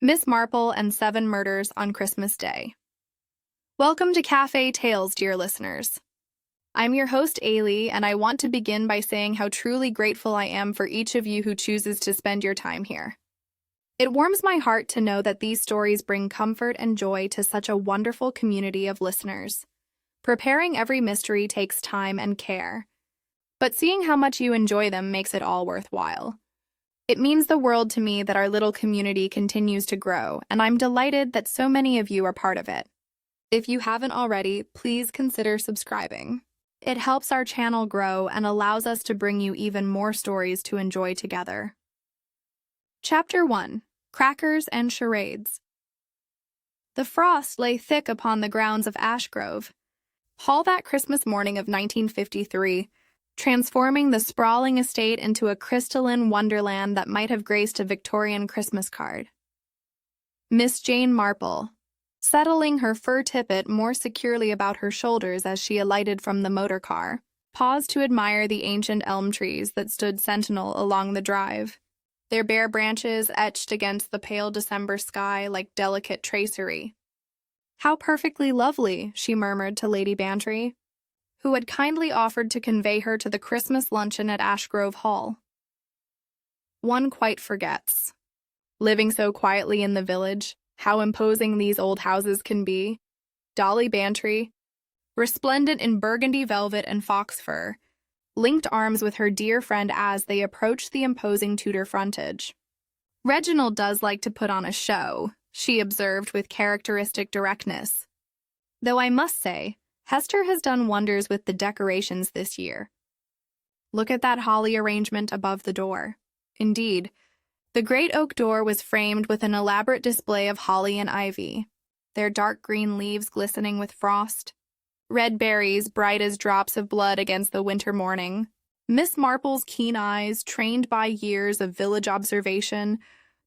Miss Marple and Seven Murders on Christmas Day. Welcome to Cafe Tales, dear listeners. I'm your host, Ailey, and I want to begin by saying how truly grateful I am for each of you who chooses to spend your time here. It warms my heart to know that these stories bring comfort and joy to such a wonderful community of listeners. Preparing every mystery takes time and care, but seeing how much you enjoy them makes it all worthwhile. It means the world to me that our little community continues to grow, and I'm delighted that so many of you are part of it. If you haven't already, please consider subscribing. It helps our channel grow and allows us to bring you even more stories to enjoy together. Chapter 1: Crackers and Charades. The frost lay thick upon the grounds of Ashgrove Hall that Christmas morning of 1953, transforming the sprawling estate into a crystalline wonderland that might have graced a Victorian Christmas card. Miss Jane Marple, settling her fur tippet more securely about her shoulders as she alighted from the motor car, paused to admire the ancient elm trees that stood sentinel along the drive, their bare branches etched against the pale December sky like delicate tracery. "How perfectly lovely," she murmured to Lady Bantry, who had kindly offered to convey her to the Christmas luncheon at Ashgrove Hall. One quite forgets, living so quietly in the village, how imposing these old houses can be. Dolly Bantry, resplendent in burgundy velvet and fox fur, linked arms with her dear friend as they approached the imposing Tudor frontage. "Reginald does like to put on a show," she observed with characteristic directness. "Though I must say, Hester has done wonders with the decorations this year. Look at that holly arrangement above the door." Indeed, the great oak door was framed with an elaborate display of holly and ivy, their dark green leaves glistening with frost, red berries bright as drops of blood against the winter morning. Miss Marple's keen eyes, trained by years of village observation,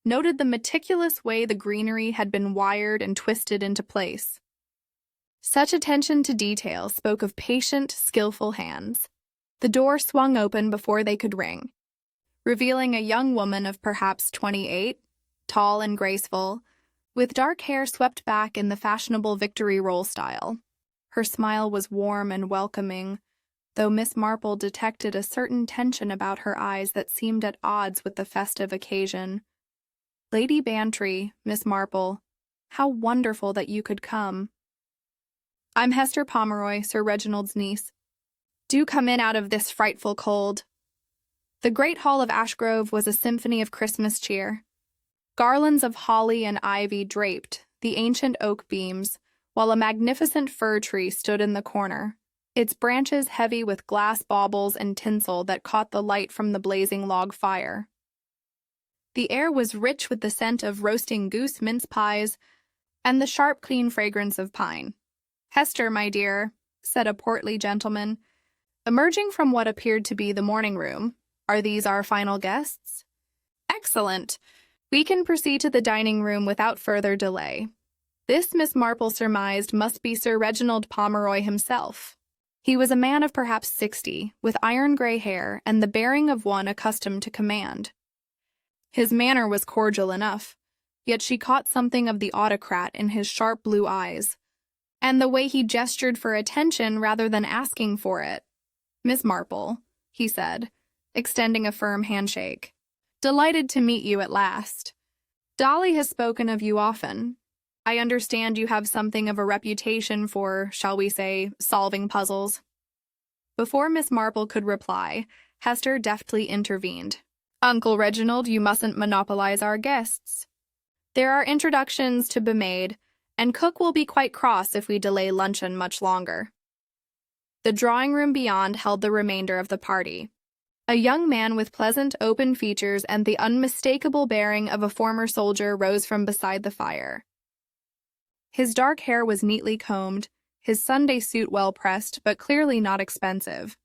noted the meticulous way the greenery had been wired and twisted into place. Such attention to detail spoke of patient, skillful hands. The door swung open before they could ring, revealing a young woman of perhaps 28, tall and graceful, with dark hair swept back in the fashionable Victory Roll style. Her smile was warm and welcoming, though Miss Marple detected a certain tension about her eyes that seemed at odds with the festive occasion. "Lady Bantry, Miss Marple, how wonderful that you could come. I'm Hester Pomeroy, Sir Reginald's niece. Do come in out of this frightful cold." The great hall of Ashgrove was a symphony of Christmas cheer. Garlands of holly and ivy draped the ancient oak beams, while a magnificent fir tree stood in the corner, its branches heavy with glass baubles and tinsel that caught the light from the blazing log fire. The air was rich with the scent of roasting goose mince pies and the sharp, clean fragrance of pine. "Hester, my dear," said a portly gentleman, emerging from what appeared to be the morning room, "are these our final guests? Excellent. We can proceed to the dining room without further delay." This, Miss Marple surmised, must be Sir Reginald Pomeroy himself. He was a man of perhaps 60, with iron-gray hair and the bearing of one accustomed to command. His manner was cordial enough, yet she caught something of the autocrat in his sharp blue eyes, and the way he gestured for attention rather than asking for it. "Miss Marple," he said, extending a firm handshake. "Delighted to meet you at last. Dolly has spoken of you often. I understand you have something of a reputation for, shall we say, solving puzzles." Before Miss Marple could reply, Hester deftly intervened. "Uncle Reginald, you mustn't monopolize our guests. There are introductions to be made, and cook will be quite cross if we delay luncheon much longer." The drawing-room beyond held the remainder of the party. A young man with pleasant, open features and the unmistakable bearing of a former soldier rose from beside the fire. His dark hair was neatly combed, his Sunday suit well pressed, but clearly not expensive.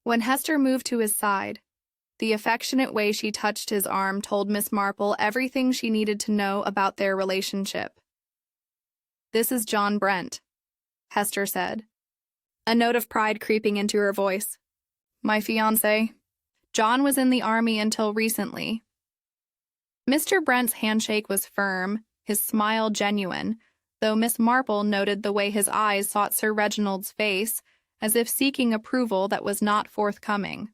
When Hester moved to his side, the affectionate way she touched his arm told Miss Marple everything she needed to know about their relationship. "This is John Brent," Hester said, a note of pride creeping into her voice. "My fiancé. John was in the army until recently. Mr. Brent's handshake was firm, his smile genuine, though Miss Marple noted the way his eyes sought Sir Reginald's face, as if seeking approval that was not forthcoming.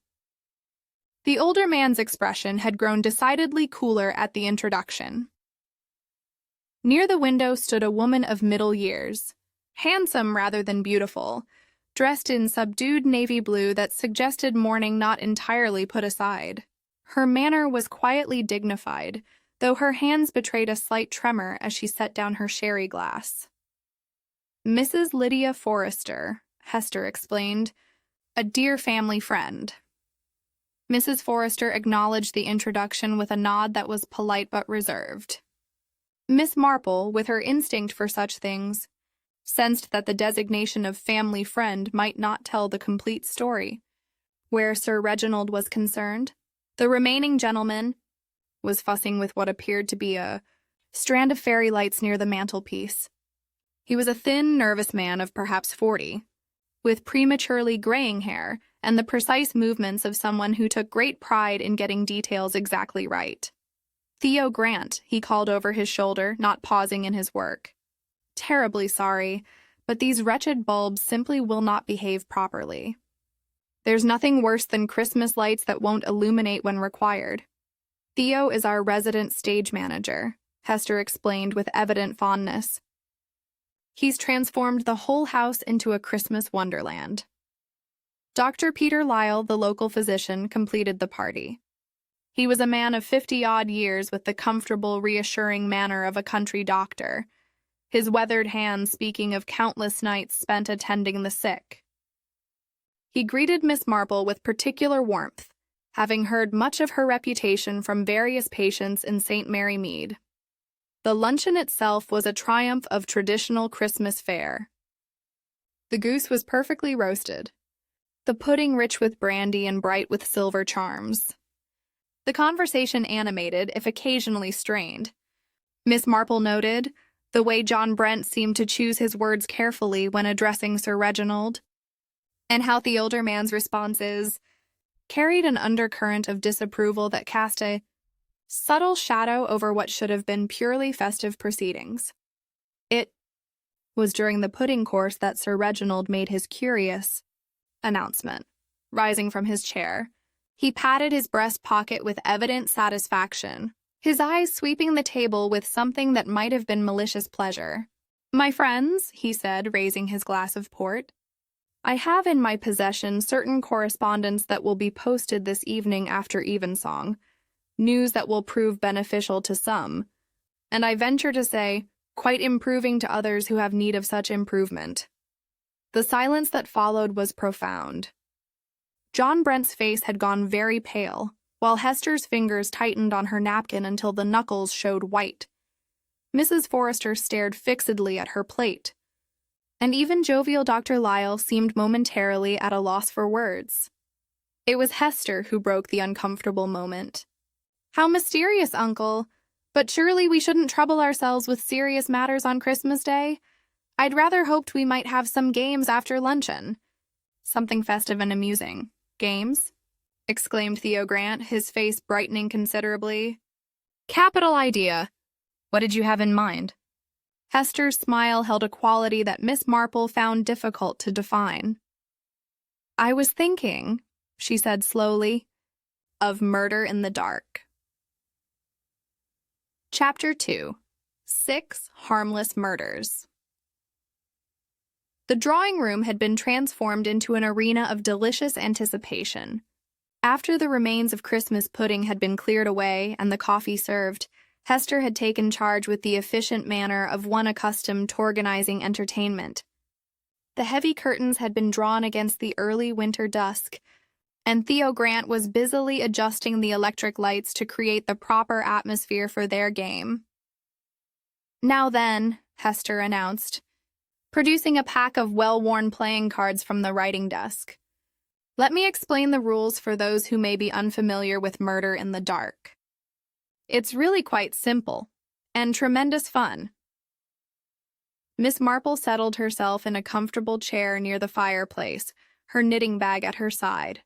The older man's expression had grown decidedly cooler at the introduction. Near the window stood a woman of middle years, handsome rather than beautiful, dressed in subdued navy blue that suggested mourning not entirely put aside. Her manner was quietly dignified, though her hands betrayed a slight tremor as she set down her sherry glass. "Mrs. Lydia Forrester," Hester explained, "a dear family friend." Mrs. Forrester acknowledged the introduction with a nod that was polite but reserved. Miss Marple, with her instinct for such things, sensed that the designation of family friend might not tell the complete story. Where Sir Reginald was concerned, the remaining gentleman was fussing with what appeared to be a strand of fairy lights near the mantelpiece. He was a thin, nervous man of perhaps 40, with prematurely graying hair and the precise movements of someone who took great pride in getting details exactly right. "Theo Grant," he called over his shoulder, not pausing in his work. "Terribly sorry, but these wretched bulbs simply will not behave properly. There's nothing worse than Christmas lights that won't illuminate when required. Theo is our resident stage manager," Hester explained with evident fondness. "He's transformed the whole house into a Christmas wonderland." Dr. Peter Lyle, the local physician, completed the party. He was a man of 50-odd years with the comfortable, reassuring manner of a country doctor, his weathered hands speaking of countless nights spent attending the sick. He greeted Miss Marple with particular warmth, having heard much of her reputation from various patients in St. Mary Mead. The luncheon itself was a triumph of traditional Christmas fare. The goose was perfectly roasted, the pudding rich with brandy and bright with silver charms. The conversation animated, if occasionally strained. Miss Marple noted the way John Brent seemed to choose his words carefully when addressing Sir Reginald, and how the older man's responses carried an undercurrent of disapproval that cast a subtle shadow over what should have been purely festive proceedings. It was during the pudding course that Sir Reginald made his curious announcement. Rising from his chair, he patted his breast pocket with evident satisfaction, his eyes sweeping the table with something that might have been malicious pleasure. "My friends," he said, raising his glass of port, "I have in my possession certain correspondence that will be posted this evening after evensong, news that will prove beneficial to some, and I venture to say, quite improving to others who have need of such improvement." The silence that followed was profound. John Brent's face had gone very pale, while Hester's fingers tightened on her napkin until the knuckles showed white. Mrs. Forrester stared fixedly at her plate, and even jovial Dr. Lyle seemed momentarily at a loss for words. It was Hester who broke the uncomfortable moment. "How mysterious, Uncle! But surely we shouldn't trouble ourselves with serious matters on Christmas Day? I'd rather hoped we might have some games after luncheon. Something festive and amusing." "Games?" exclaimed Theo Grant, his face brightening considerably. "Capital idea! What did you have in mind?" Hester's smile held a quality that Miss Marple found difficult to define. "I was thinking," she said slowly, "of Murder in the Dark." Chapter 2. 6 Harmless Murders. The drawing room had been transformed into an arena of delicious anticipation. After the remains of Christmas pudding had been cleared away and the coffee served, Hester had taken charge with the efficient manner of one accustomed to organizing entertainment. The heavy curtains had been drawn against the early winter dusk, and Theo Grant was busily adjusting the electric lights to create the proper atmosphere for their game. "Now then," Hester announced, producing a pack of well-worn playing cards from the writing desk. "Let me explain the rules for those who may be unfamiliar with Murder in the Dark. It's really quite simple, and tremendous fun." Miss Marple settled herself in a comfortable chair near the fireplace, her knitting bag at her side.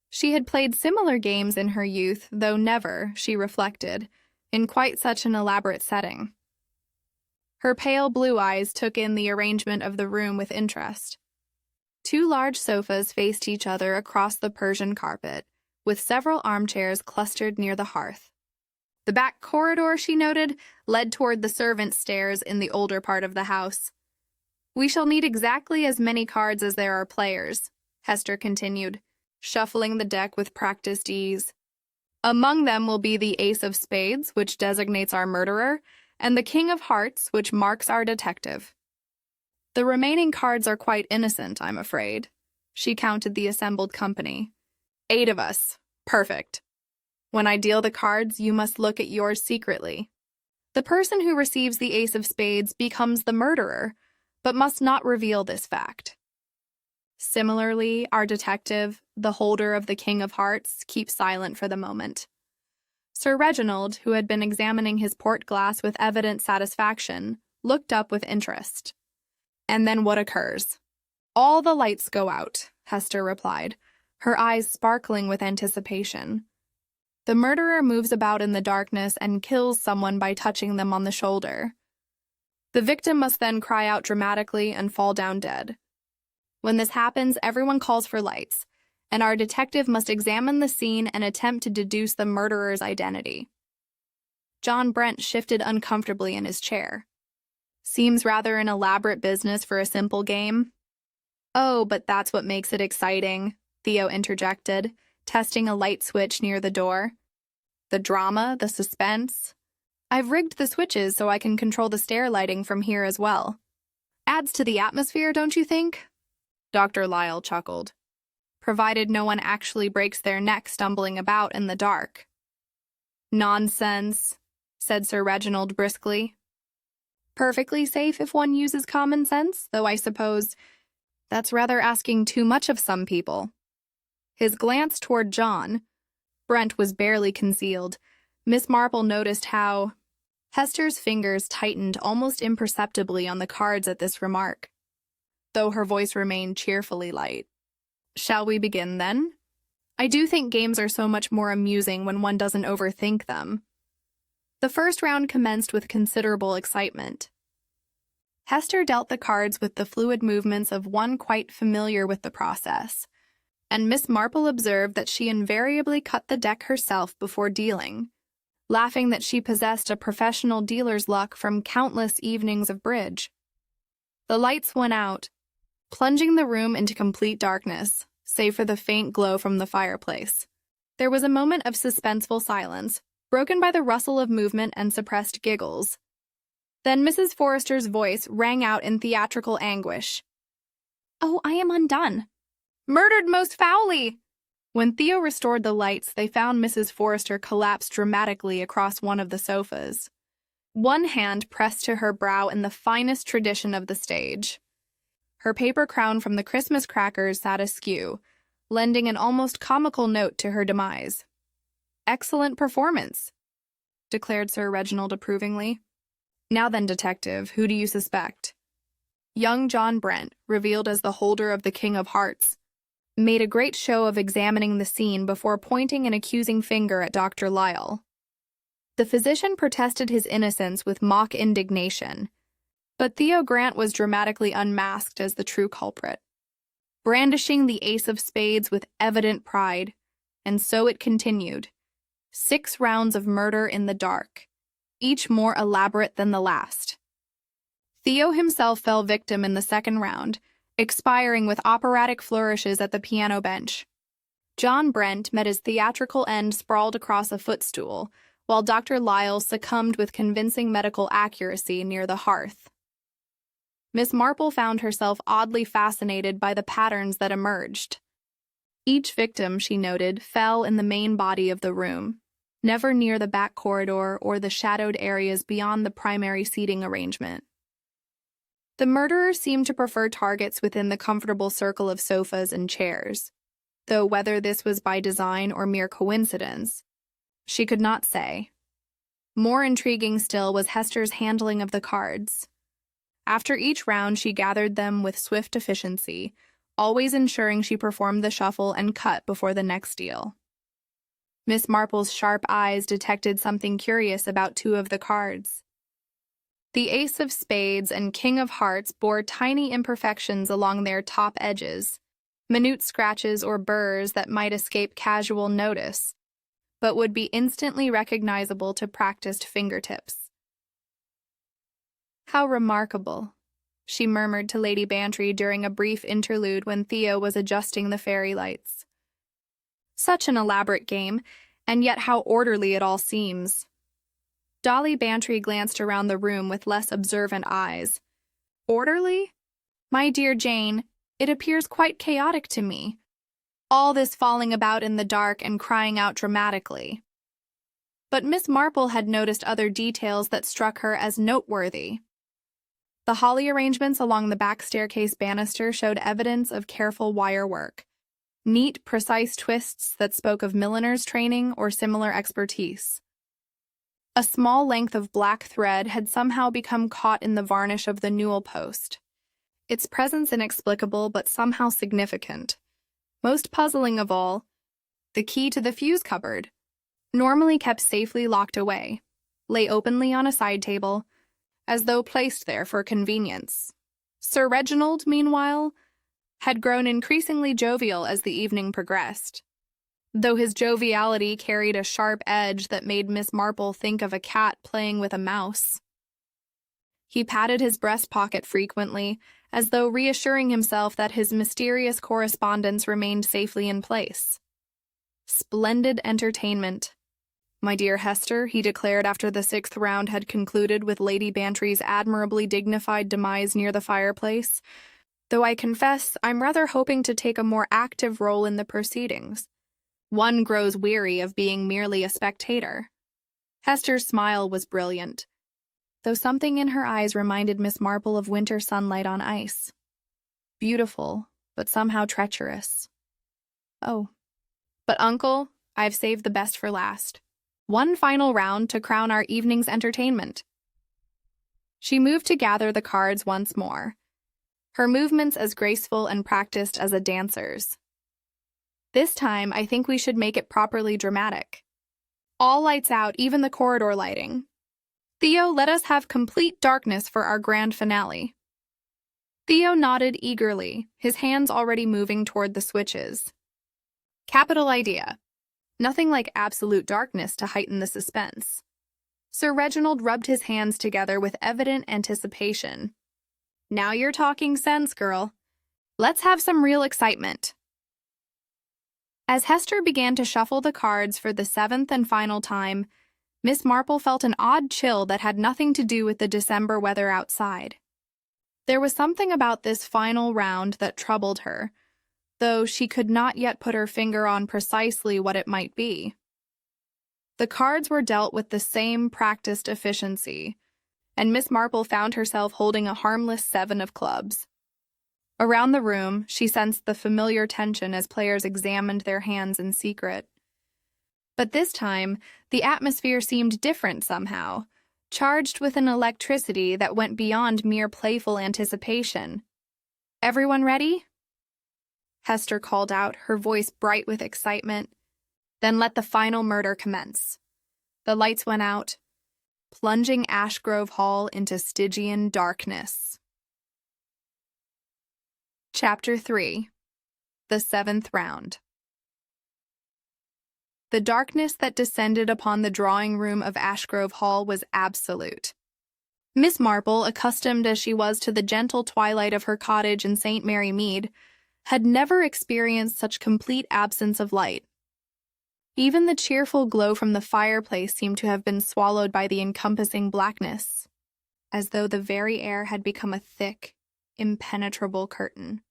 She had played similar games in her youth, though never, she reflected, in quite such an elaborate setting. Her pale blue eyes took in the arrangement of the room with interest. 2 large sofas faced each other across the Persian carpet, with several armchairs clustered near the hearth. The back corridor, she noted, led toward the servants' stairs in the older part of the house. "We shall need exactly as many cards as there are players," Hester continued, shuffling the deck with practiced ease. "Among them will be the Ace of Spades, which designates our murderer, and the King of Hearts, which marks our detective. The remaining cards are quite innocent, I'm afraid." She counted the assembled company. 8 of us. Perfect. When I deal the cards, you must look at yours secretly. The person who receives the Ace of Spades becomes the murderer, but must not reveal this fact. Similarly, our detective, the holder of the King of Hearts, keeps silent for the moment. Sir Reginald, who had been examining his port glass with evident satisfaction, looked up with interest. "And then what occurs?" "All the lights go out," Hester replied, her eyes sparkling with anticipation. "The murderer moves about in the darkness and kills someone by touching them on the shoulder. The victim must then cry out dramatically and fall down dead. When this happens, everyone calls for lights, and our detective must examine the scene and attempt to deduce the murderer's identity." John Brent shifted uncomfortably in his chair. "Seems rather an elaborate business for a simple game." "Oh, but that's what makes it exciting," Theo interjected, testing a light switch near the door. "The drama, the suspense. I've rigged the switches so I can control the stair lighting from here as well. Adds to the atmosphere, don't you think?" Dr. Lyle chuckled. "Provided no one actually breaks their neck stumbling about in the dark." "Nonsense," said Sir Reginald briskly. "Perfectly safe if one uses common sense, though I suppose that's rather asking too much of some people." His glance toward John Brent was barely concealed. Miss Marple noticed how Hester's fingers tightened almost imperceptibly on the cards at this remark, though her voice remained cheerfully light. "Shall we begin, then? I do think games are so much more amusing when one doesn't overthink them." The first round commenced with considerable excitement. Hester dealt the cards with the fluid movements of one quite familiar with the process, and Miss Marple observed that she invariably cut the deck herself before dealing, laughing that she possessed a professional dealer's luck from countless evenings of bridge. The lights went out, plunging the room into complete darkness, save for the faint glow from the fireplace. There was a moment of suspenseful silence, broken by the rustle of movement and suppressed giggles. Then Mrs. Forrester's voice rang out in theatrical anguish. "Oh, I am undone. Murdered most foully!" When Theo restored the lights, they found Mrs. Forrester collapsed dramatically across one of the sofas, one hand pressed to her brow in the finest tradition of the stage. Her paper crown from the Christmas crackers sat askew, lending an almost comical note to her demise. "Excellent performance," declared Sir Reginald approvingly. "Now then, detective, who do you suspect?" Young John Brent, revealed as the holder of the King of Hearts, made a great show of examining the scene before pointing an accusing finger at Dr. Lyle. The physician protested his innocence with mock indignation, but Theo Grant was dramatically unmasked as the true culprit, brandishing the Ace of Spades with evident pride, and so it continued. 6 rounds of murder in the dark, each more elaborate than the last. Theo himself fell victim in the second round, expiring with operatic flourishes at the piano bench. John Brent met his theatrical end sprawled across a footstool, while Dr. Lyle succumbed with convincing medical accuracy near the hearth. Miss Marple found herself oddly fascinated by the patterns that emerged. Each victim, she noted, fell in the main body of the room, never near the back corridor or the shadowed areas beyond the primary seating arrangement. The murderer seemed to prefer targets within the comfortable circle of sofas and chairs, though whether this was by design or mere coincidence, she could not say. More intriguing still was Hester's handling of the cards. After each round, she gathered them with swift efficiency, always ensuring she performed the shuffle and cut before the next deal. Miss Marple's sharp eyes detected something curious about two of the cards. The Ace of Spades and King of Hearts bore tiny imperfections along their top edges, minute scratches or burrs that might escape casual notice, but would be instantly recognizable to practiced fingertips. "How remarkable," she murmured to Lady Bantry during a brief interlude when Theo was adjusting the fairy lights. "Such an elaborate game, and yet how orderly it all seems." Dolly Bantry glanced around the room with less observant eyes. "Orderly? My dear Jane, it appears quite chaotic to me. All this falling about in the dark and crying out dramatically." But Miss Marple had noticed other details that struck her as noteworthy. The holly arrangements along the back staircase banister showed evidence of careful wire work, neat, precise twists that spoke of milliner's training or similar expertise. A small length of black thread had somehow become caught in the varnish of the newel post, its presence inexplicable but somehow significant. Most puzzling of all, the key to the fuse cupboard, normally kept safely locked away, lay openly on a side table, as though placed there for convenience. Sir Reginald, meanwhile, had grown increasingly jovial as the evening progressed, though his joviality carried a sharp edge that made Miss Marple think of a cat playing with a mouse. He patted his breast pocket frequently, as though reassuring himself that his mysterious correspondence remained safely in place. "Splendid entertainment, my dear Hester," he declared after the 6th round had concluded with Lady Bantry's admirably dignified demise near the fireplace, "though I confess I'm rather hoping to take a more active role in the proceedings. One grows weary of being merely a spectator." Hester's smile was brilliant, though something in her eyes reminded Miss Marple of winter sunlight on ice. Beautiful, but somehow treacherous. "Oh, but Uncle, I've saved the best for last. One final round to crown our evening's entertainment." She moved to gather the cards once more, her movements as graceful and practiced as a dancer's. "This time, I think we should make it properly dramatic. All lights out, even the corridor lighting. Theo, let us have complete darkness for our grand finale." Theo nodded eagerly, his hands already moving toward the switches. "Capital idea. Nothing like absolute darkness to heighten the suspense." Sir Reginald rubbed his hands together with evident anticipation. "Now you're talking sense, girl. Let's have some real excitement." As Hester began to shuffle the cards for the 7th and final time, Miss Marple felt an odd chill that had nothing to do with the December weather outside. There was something about this final round that troubled her, though she could not yet put her finger on precisely what it might be. The cards were dealt with the same practiced efficiency, and Miss Marple found herself holding a harmless 7 of clubs. Around the room, she sensed the familiar tension as players examined their hands in secret. But this time, the atmosphere seemed different somehow, charged with an electricity that went beyond mere playful anticipation. "Everyone ready?" Hester called out, her voice bright with excitement. "Then let the final murder commence." The lights went out, plunging Ashgrove Hall into Stygian darkness. Chapter 3. The 7th Round. The darkness that descended upon the drawing room of Ashgrove Hall was absolute. Miss Marple, accustomed as she was to the gentle twilight of her cottage in St. Mary Mead, had never experienced such complete absence of light. Even the cheerful glow from the fireplace seemed to have been swallowed by the encompassing blackness, as though the very air had become a thick, impenetrable curtain.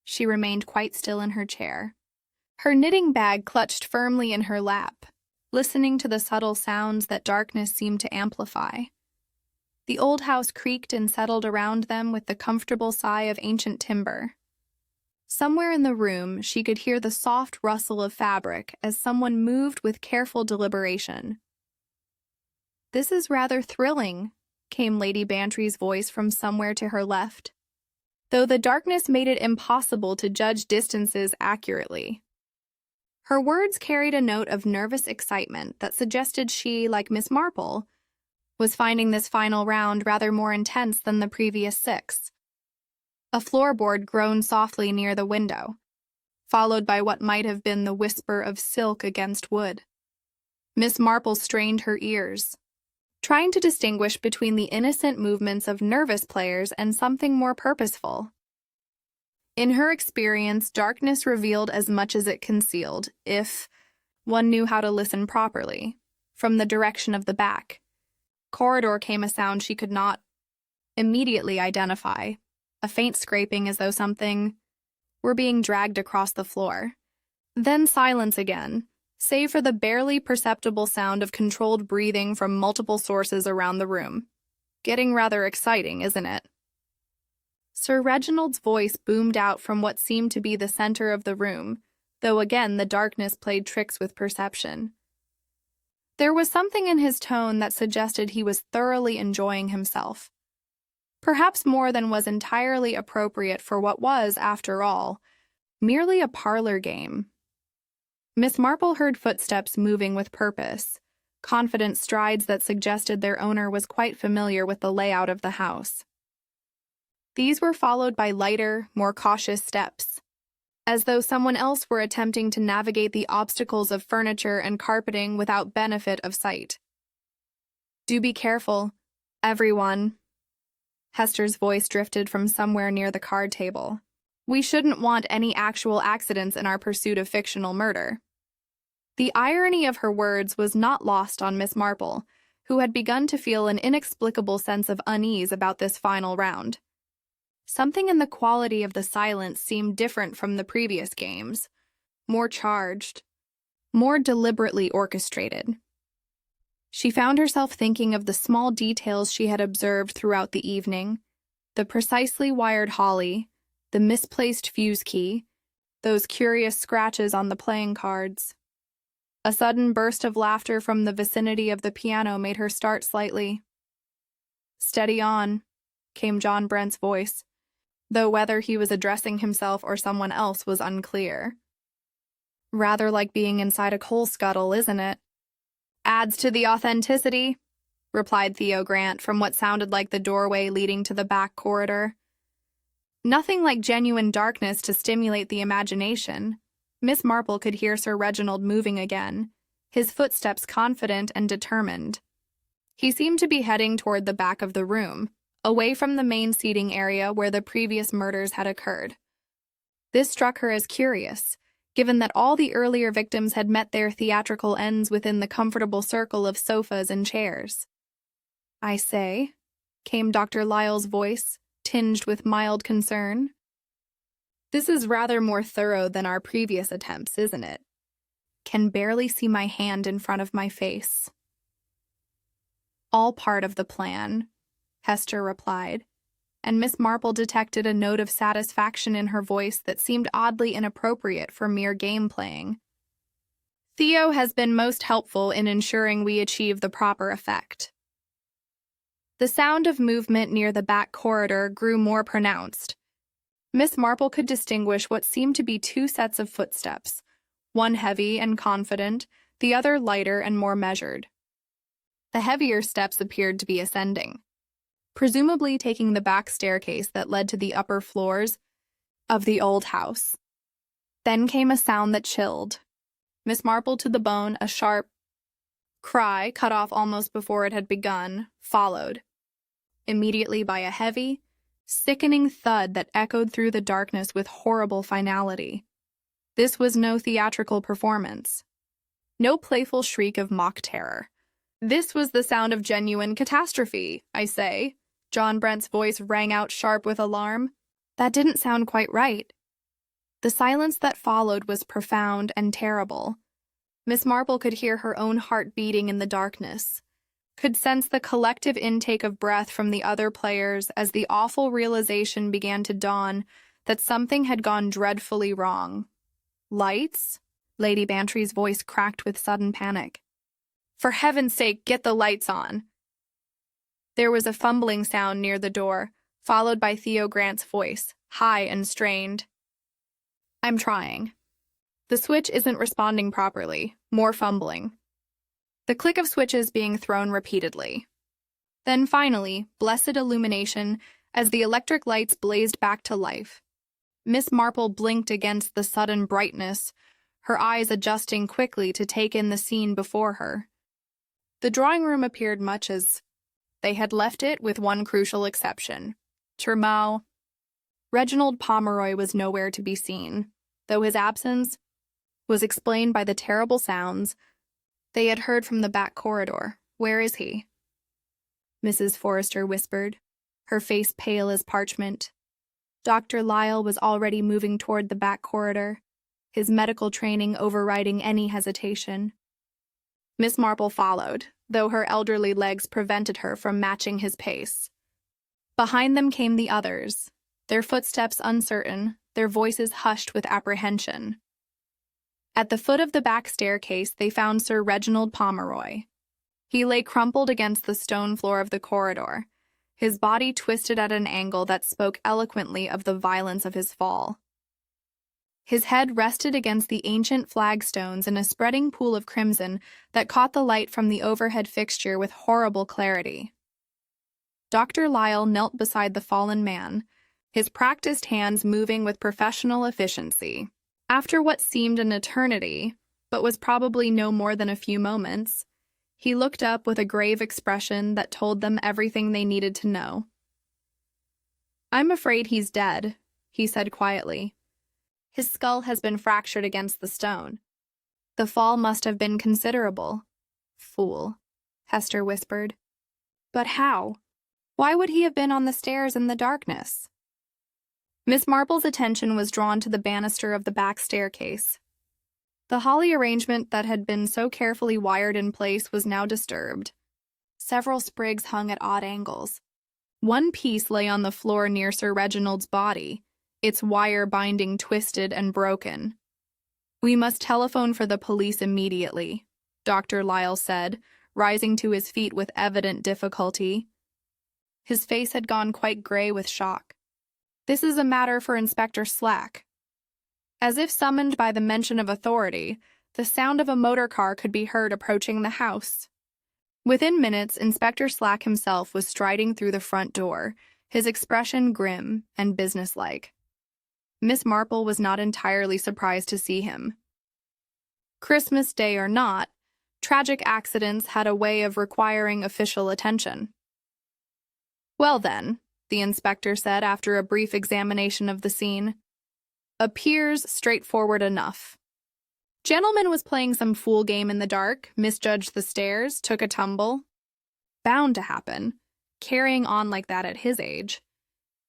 She remained quite still in her chair, her knitting bag clutched firmly in her lap, listening to the subtle sounds that darkness seemed to amplify. The old house creaked and settled around them with the comfortable sigh of ancient timber. Somewhere in the room, she could hear the soft rustle of fabric as someone moved with careful deliberation. "This is rather thrilling," came Lady Bantry's voice from somewhere to her left, though the darkness made it impossible to judge distances accurately. Her words carried a note of nervous excitement that suggested she, like Miss Marple, was finding this final round rather more intense than the previous 6. A floorboard groaned softly near the window, followed by what might have been the whisper of silk against wood. Miss Marple strained her ears, trying to distinguish between the innocent movements of nervous players and something more purposeful. In her experience, darkness revealed as much as it concealed, if one knew how to listen properly. From the direction of the back corridor came a sound she could not immediately identify, a faint scraping as though something were being dragged across the floor. Then silence again, save for the barely perceptible sound of controlled breathing from multiple sources around the room. Getting rather exciting, isn't it? Sir Reginald's voice boomed out from what seemed to be the center of the room, though again the darkness played tricks with perception. There was something in his tone that suggested he was thoroughly enjoying himself. Perhaps more than was entirely appropriate for what was, after all, merely a parlor game. Miss Marple heard footsteps moving with purpose, confident strides that suggested their owner was quite familiar with the layout of the house. These were followed by lighter, more cautious steps, as though someone else were attempting to navigate the obstacles of furniture and carpeting without benefit of sight. "Do be careful, everyone." Hester's voice drifted from somewhere near the card table. "We shouldn't want any actual accidents in our pursuit of fictional murder." The irony of her words was not lost on Miss Marple, who had begun to feel an inexplicable sense of unease about this final round. Something in the quality of the silence seemed different from the previous games, more charged, more deliberately orchestrated. She found herself thinking of the small details she had observed throughout the evening, the precisely wired holly, the misplaced fuse key, those curious scratches on the playing cards. A sudden burst of laughter from the vicinity of the piano made her start slightly. "Steady on," came John Brent's voice, though whether he was addressing himself or someone else was unclear. "Rather like being inside a coal scuttle, isn't it?" "Adds to the authenticity," replied Theo Grant from what sounded like the doorway leading to the back corridor. Nothing like genuine darkness to stimulate the imagination. Miss Marple could hear Sir Reginald moving again, his footsteps confident and determined. He seemed to be heading toward the back of the room, away from the main seating area where the previous murders had occurred. This struck her as curious, given that all the earlier victims had met their theatrical ends within the comfortable circle of sofas and chairs. "I say," came Dr. Lyle's voice, tinged with mild concern. "This is rather more thorough than our previous attempts, isn't it? Can barely see my hand in front of my face." "All part of the plan," Hester replied, and Miss Marple detected a note of satisfaction in her voice that seemed oddly inappropriate for mere game-playing. "Theo has been most helpful in ensuring we achieve the proper effect." The sound of movement near the back corridor grew more pronounced. Miss Marple could distinguish what seemed to be 2 sets of footsteps, one heavy and confident, the other lighter and more measured. The heavier steps appeared to be ascending, presumably taking the back staircase that led to the upper floors of the old house. Then came a sound that chilled Miss Marple to the bone. A sharp cry, cut off almost before it had begun, followed, immediately by a heavy, sickening thud that echoed through the darkness with horrible finality. This was no theatrical performance, no playful shriek of mock terror. This was the sound of genuine catastrophe, I say. John Brent's voice rang out sharp with alarm. That didn't sound quite right. The silence that followed was profound and terrible. Miss Marple could hear her own heart beating in the darkness, could sense the collective intake of breath from the other players as the awful realization began to dawn that something had gone dreadfully wrong. "Lights?" Lady Bantry's voice cracked with sudden panic. "For heaven's sake, get the lights on." There was a fumbling sound near the door, followed by Theo Grant's voice, high and strained. "I'm trying." The switch isn't responding properly. More fumbling. The click of switches being thrown repeatedly. Then finally, blessed illumination as the electric lights blazed back to life. Miss Marple blinked against the sudden brightness, her eyes adjusting quickly to take in the scene before her. The drawing room appeared much as they had left it, with one crucial exception. Termau. Reginald Pomeroy was nowhere to be seen, though his absence was explained by the terrible sounds they had heard from the back corridor. "Where is he?" Mrs. Forrester whispered, her face pale as parchment. Dr. Lyle was already moving toward the back corridor, his medical training overriding any hesitation. Miss Marple followed, though her elderly legs prevented her from matching his pace. Behind them came the others, their footsteps uncertain, their voices hushed with apprehension. At the foot of the back staircase, they found Sir Reginald Pomeroy. He lay crumpled against the stone floor of the corridor, his body twisted at an angle that spoke eloquently of the violence of his fall. His head rested against the ancient flagstones in a spreading pool of crimson that caught the light from the overhead fixture with horrible clarity. Dr. Lyle knelt beside the fallen man, his practiced hands moving with professional efficiency. After what seemed an eternity, but was probably no more than a few moments, he looked up with a grave expression that told them everything they needed to know. "I'm afraid he's dead," he said quietly. "His skull has been fractured against the stone. The fall must have been considerable." "Fool," Hester whispered. "But how? Why would he have been on the stairs in the darkness?" Miss Marple's attention was drawn to the banister of the back staircase. The holly arrangement that had been so carefully wired in place was now disturbed. Several sprigs hung at odd angles. One piece lay on the floor near Sir Reginald's body, its wire binding twisted and broken. "We must telephone for the police immediately," Dr. Lyle said, rising to his feet with evident difficulty. His face had gone quite gray with shock. "This is a matter for Inspector Slack." As if summoned by the mention of authority, the sound of a motor car could be heard approaching the house. Within minutes, Inspector Slack himself was striding through the front door, his expression grim and businesslike. Miss Marple was not entirely surprised to see him. Christmas Day or not, tragic accidents had a way of requiring official attention. "Well then," the inspector said after a brief examination of the scene, "appears straightforward enough. Gentleman was playing some fool game in the dark, misjudged the stairs, took a tumble. Bound to happen, carrying on like that at his age.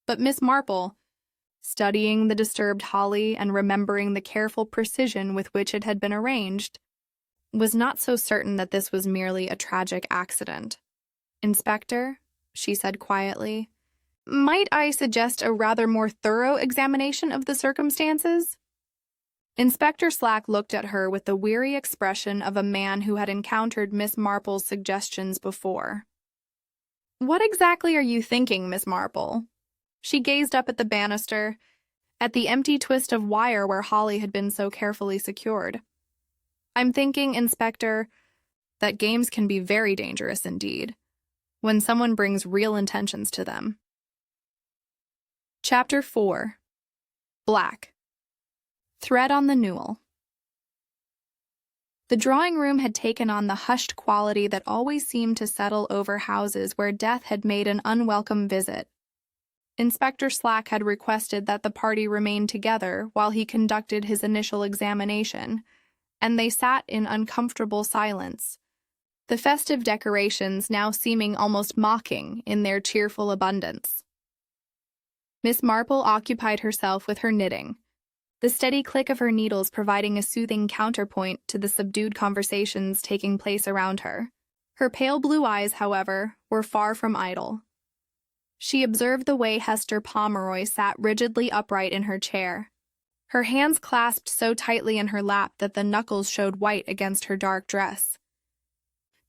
But Miss Marple, studying the disturbed holly and remembering the careful precision with which it had been arranged, was not so certain that this was merely a tragic accident. Inspector," she said quietly, "might I suggest a rather more thorough examination of the circumstances?" Inspector Slack looked at her with the weary expression of a man who had encountered Miss Marple's suggestions before. "What exactly are you thinking, Miss Marple?" She gazed up at the banister, at the empty twist of wire where Holly had been so carefully secured. "I'm thinking, Inspector, that games can be very dangerous indeed, when someone brings real intentions to them." Chapter 4. Black. Thread on the Newel. The drawing room had taken on the hushed quality that always seemed to settle over houses where death had made an unwelcome visit. Inspector Slack had requested that the party remain together while he conducted his initial examination, and they sat in uncomfortable silence, the festive decorations now seeming almost mocking in their cheerful abundance. Miss Marple occupied herself with her knitting, the steady click of her needles providing a soothing counterpoint to the subdued conversations taking place around her. Her pale blue eyes, however, were far from idle. She observed the way Hester Pomeroy sat rigidly upright in her chair, her hands clasped so tightly in her lap that the knuckles showed white against her dark dress.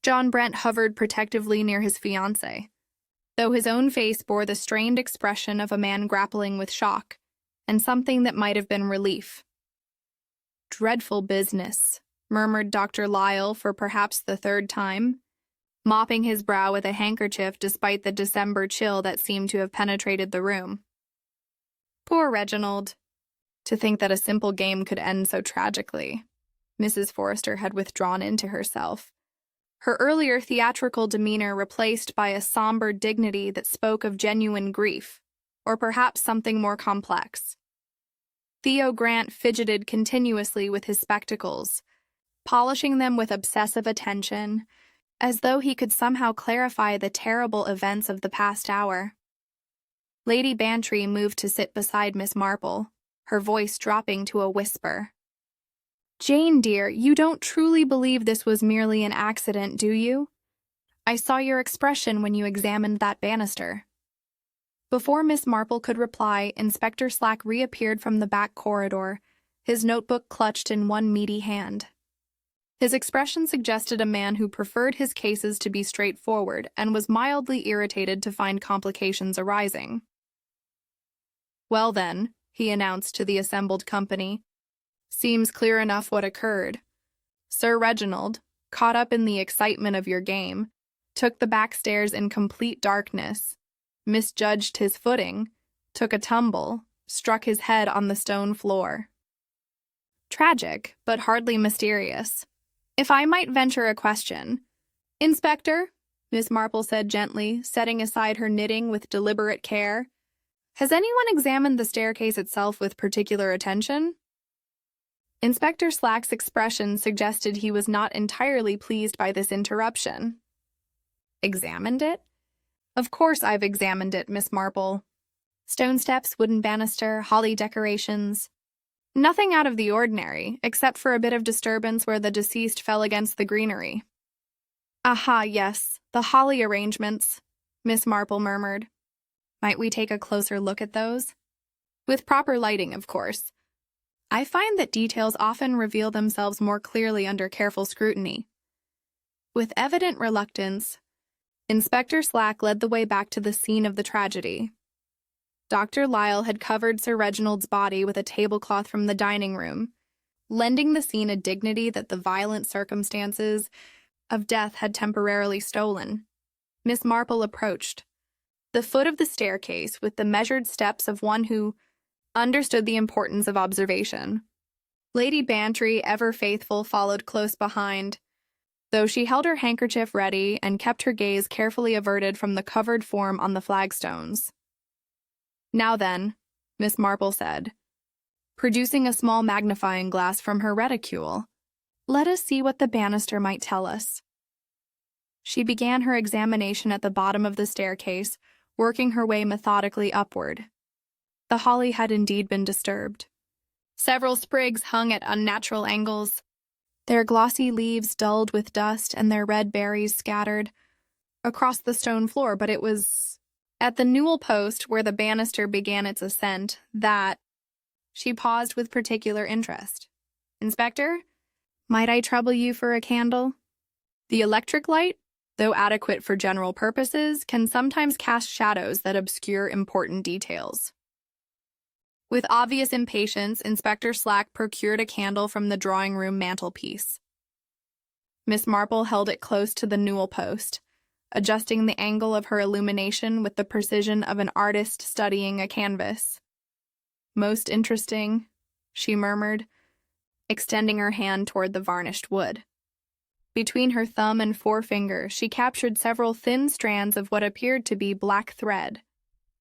John Brent hovered protectively near his fiancée, though his own face bore the strained expression of a man grappling with shock, and something that might have been relief. dreadful business," murmured Dr. Lyle for perhaps the third time, mopping his brow with a handkerchief despite the December chill that seemed to have penetrated the room. Poor Reginald. To think that a simple game could end so tragically. Mrs. Forrester had withdrawn into herself, her earlier theatrical demeanor replaced by a somber dignity that spoke of genuine grief, or perhaps something more complex. Theo Grant fidgeted continuously with his spectacles, polishing them with obsessive attention, as though he could somehow clarify the terrible events of the past hour. Lady Bantry moved to sit beside Miss Marple, her voice dropping to a whisper. "Jane, dear, you don't truly believe this was merely an accident, do you? I saw your expression when you examined that banister." Before Miss Marple could reply, Inspector Slack reappeared from the back corridor, his notebook clutched in one meaty hand. His expression suggested a man who preferred his cases to be straightforward and was mildly irritated to find complications arising. "Well then," he announced to the assembled company, "seems clear enough what occurred. Sir Reginald, caught up in the excitement of your game, took the back stairs in complete darkness, misjudged his footing, took a tumble, struck his head on the stone floor." Tragic, but hardly mysterious. "If I might venture a question." "Inspector," Miss Marple said gently, setting aside her knitting with deliberate care, "has anyone examined the staircase itself with particular attention?" Inspector Slack's expression suggested he was not entirely pleased by this interruption. "Examined it? Of course I've examined it, Miss Marple. Stone steps, wooden banister, holly decorations. Nothing out of the ordinary, except for a bit of disturbance where the deceased fell against the greenery." "Aha, yes, the holly arrangements," Miss Marple murmured. "Might we take a closer look at those? With proper lighting, of course. I find that details often reveal themselves more clearly under careful scrutiny." With evident reluctance, Inspector Slack led the way back to the scene of the tragedy. Dr. Lyle had covered Sir Reginald's body with a tablecloth from the dining room, lending the scene a dignity that the violent circumstances of death had temporarily stolen. Miss Marple approached the foot of the staircase with the measured steps of one who understood the importance of observation. Lady Bantry, ever faithful, followed close behind, though she held her handkerchief ready and kept her gaze carefully averted from the covered form on the flagstones. "Now then," Miss Marple said, producing a small magnifying glass from her reticule, "let us see what the banister might tell us." She began her examination at the bottom of the staircase, working her way methodically upward. The holly had indeed been disturbed. Several sprigs hung at unnatural angles, their glossy leaves dulled with dust and their red berries scattered across the stone floor, but it was at the newel post where the banister began its ascent that she paused with particular interest. "Inspector, might I trouble you for a candle? The electric light, though adequate for general purposes, can sometimes cast shadows that obscure important details." With obvious impatience, Inspector Slack procured a candle from the drawing-room mantelpiece. Miss Marple held it close to the newel post, adjusting the angle of her illumination with the precision of an artist studying a canvas. "Most interesting," she murmured, extending her hand toward the varnished wood. Between her thumb and forefinger, she captured several thin strands of what appeared to be black thread,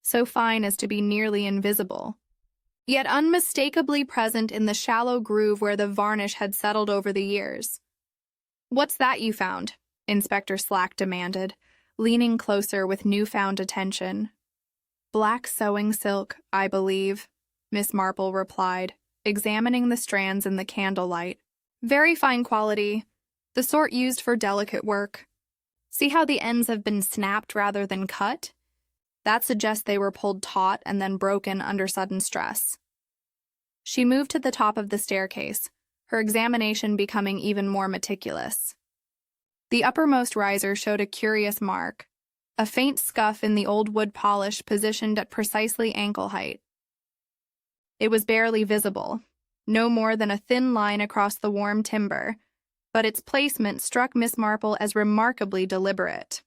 so fine as to be nearly invisible, yet unmistakably present in the shallow groove where the varnish had settled over the years. "What's that you found?" Inspector Slack demanded, leaning closer with newfound attention. "Black sewing silk, I believe," Miss Marple replied, examining the strands in the candlelight. "Very fine quality, the sort used for delicate work. See how the ends have been snapped rather than cut? That suggests they were pulled taut and then broken under sudden stress." She moved to the top of the staircase, her examination becoming even more meticulous. The uppermost riser showed a curious mark, a faint scuff in the old wood polish positioned at precisely ankle height. It was barely visible, no more than a thin line across the warm timber, but its placement struck Miss Marple as remarkably deliberate.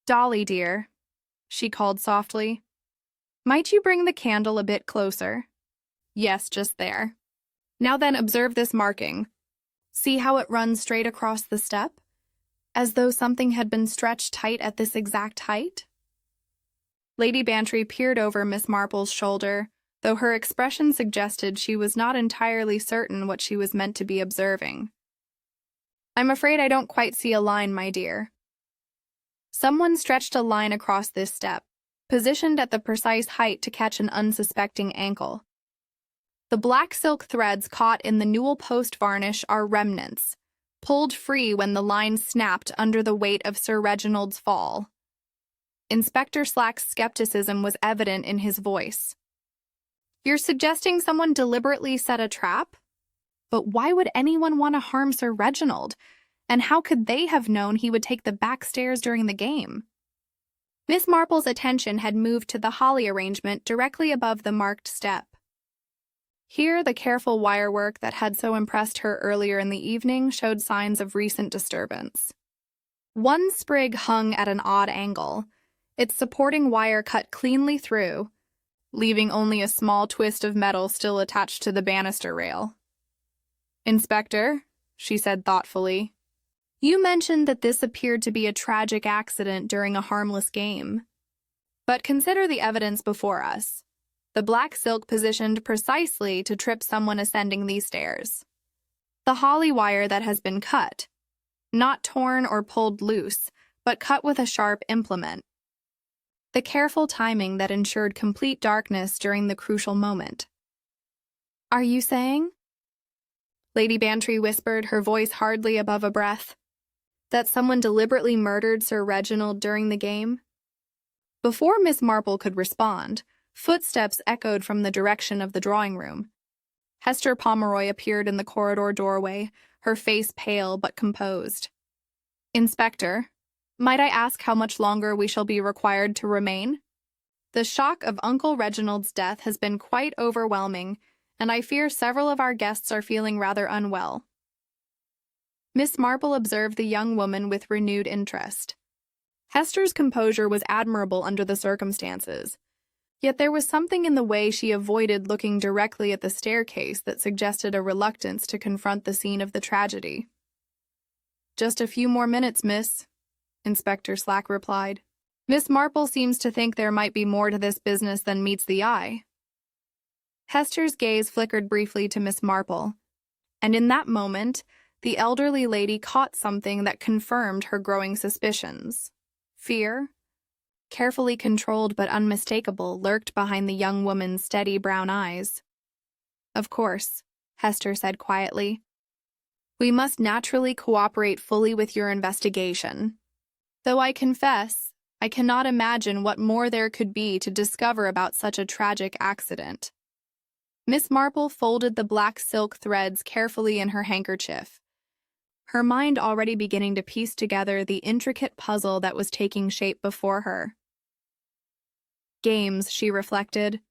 "Dolly, dear," she called softly, "might you bring the candle a bit closer?" "Yes, just there. Now then, observe this marking. See how it runs straight across the step, as though something had been stretched tight at this exact height?" Lady Bantry peered over Miss Marple's shoulder, though her expression suggested she was not entirely certain what she was meant to be observing. "I'm afraid I don't quite see a line, my dear." Someone stretched a line across this step, positioned at the precise height to catch an unsuspecting ankle. The black silk threads caught in the newel post varnish are remnants, pulled free when the line snapped under the weight of Sir Reginald's fall. Inspector Slack's skepticism was evident in his voice. "You're suggesting someone deliberately set a trap? But why would anyone want to harm Sir Reginald? And how could they have known he would take the back stairs during the game?" Miss Marple's attention had moved to the holly arrangement directly above the marked step. Here, the careful wirework that had so impressed her earlier in the evening showed signs of recent disturbance. One sprig hung at an odd angle, its supporting wire cut cleanly through, leaving only a small twist of metal still attached to the banister rail. "Inspector," she said thoughtfully, "you mentioned that this appeared to be a tragic accident during a harmless game. But consider the evidence before us. The black silk positioned precisely to trip someone ascending these stairs. The holly wire that has been cut, not torn or pulled loose, but cut with a sharp implement. The careful timing that ensured complete darkness during the crucial moment." "Are you saying," Lady Bantry whispered, her voice hardly above a breath, "that someone deliberately murdered Sir Reginald during the game?" Before Miss Marple could respond, footsteps echoed from the direction of the drawing room. Hester Pomeroy appeared in the corridor doorway, her face pale but composed. "Inspector, might I ask how much longer we shall be required to remain? The shock of Uncle Reginald's death has been quite overwhelming, and I fear several of our guests are feeling rather unwell." Miss Marple observed the young woman with renewed interest. Hester's composure was admirable under the circumstances, yet there was something in the way she avoided looking directly at the staircase that suggested a reluctance to confront the scene of the tragedy. "Just a few more minutes, miss," Inspector Slack replied. "Miss Marple seems to think there might be more to this business than meets the eye." Hester's gaze flickered briefly to Miss Marple, and in that moment, the elderly lady caught something that confirmed her growing suspicions. Fear, carefully controlled but unmistakable, lurked behind the young woman's steady brown eyes. "Of course," Hester said quietly, "we must naturally cooperate fully with your investigation. Though I confess, I cannot imagine what more there could be to discover about such a tragic accident." Miss Marple folded the black silk threads carefully in her handkerchief, her mind already beginning to piece together the intricate puzzle that was taking shape before her. Games, she reflected,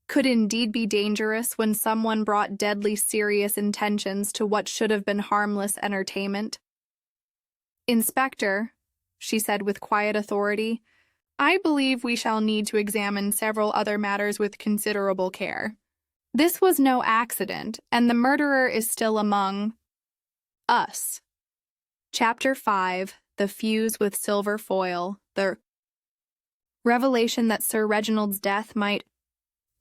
could indeed be dangerous when someone brought deadly serious intentions to what should have been harmless entertainment. "Inspector," she said with quiet authority, "I believe we shall need to examine several other matters with considerable care. This was no accident, and the murderer is still among us." Chapter 5, The Fuse with Silver Foil. The revelation that Sir Reginald's death might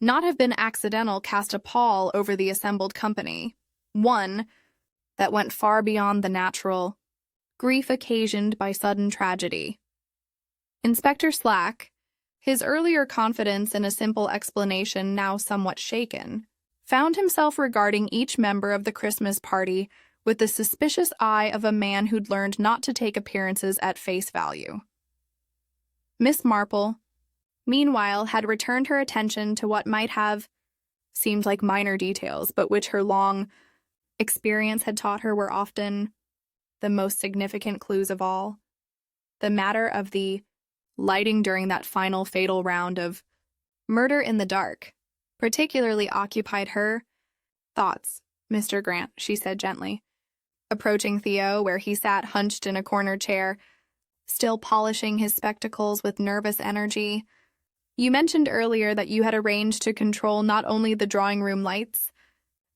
not have been accidental cast a pall over the assembled company, one that went far beyond the natural grief occasioned by sudden tragedy. Inspector Slack, his earlier confidence in a simple explanation now somewhat shaken, found himself regarding each member of the Christmas party with the suspicious eye of a man who'd learned not to take appearances at face value. Miss Marple, meanwhile, had returned her attention to what might have seemed like minor details, but which her long experience had taught her were often the most significant clues of all. The matter of the lighting during that final fatal round of murder in the dark particularly occupied her thoughts, Mr. Grant," she said gently, approaching Theo where he sat hunched in a corner chair, still polishing his spectacles with nervous energy. "You mentioned earlier that you had arranged to control not only the drawing room lights,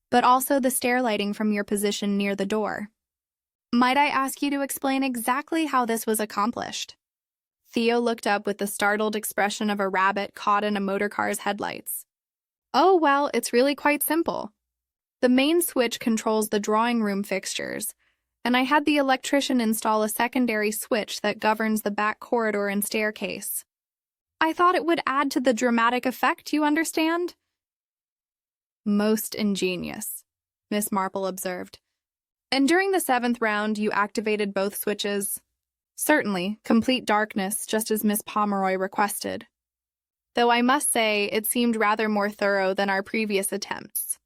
but also the stair lighting from your position near the door. Might I ask you to explain exactly how this was accomplished?" Theo looked up with the startled expression of a rabbit caught in a motorcar's headlights. "Oh, well, it's really quite simple. The main switch controls the drawing room fixtures, and I had the electrician install a secondary switch that governs the back corridor and staircase. I thought it would add to the dramatic effect, you understand?" "Most ingenious," Miss Marple observed. "And during the 7th round, you activated both switches?" "Certainly, complete darkness, just as Miss Pomeroy requested. Though I must say it seemed rather more thorough than our previous attempts.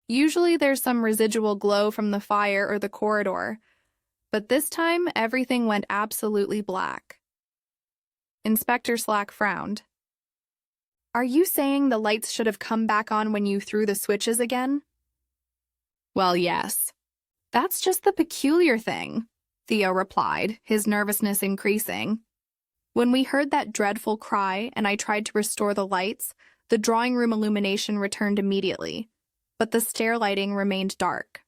Usually there's some residual glow from the fire or the corridor, but this time everything went absolutely black." Inspector Slack frowned. "Are you saying the lights should have come back on when you threw the switches again?" "Well, yes. That's just the peculiar thing," Theo replied, his nervousness increasing. "When we heard that dreadful cry and I tried to restore the lights, the drawing room illumination returned immediately, but the stair lighting remained dark.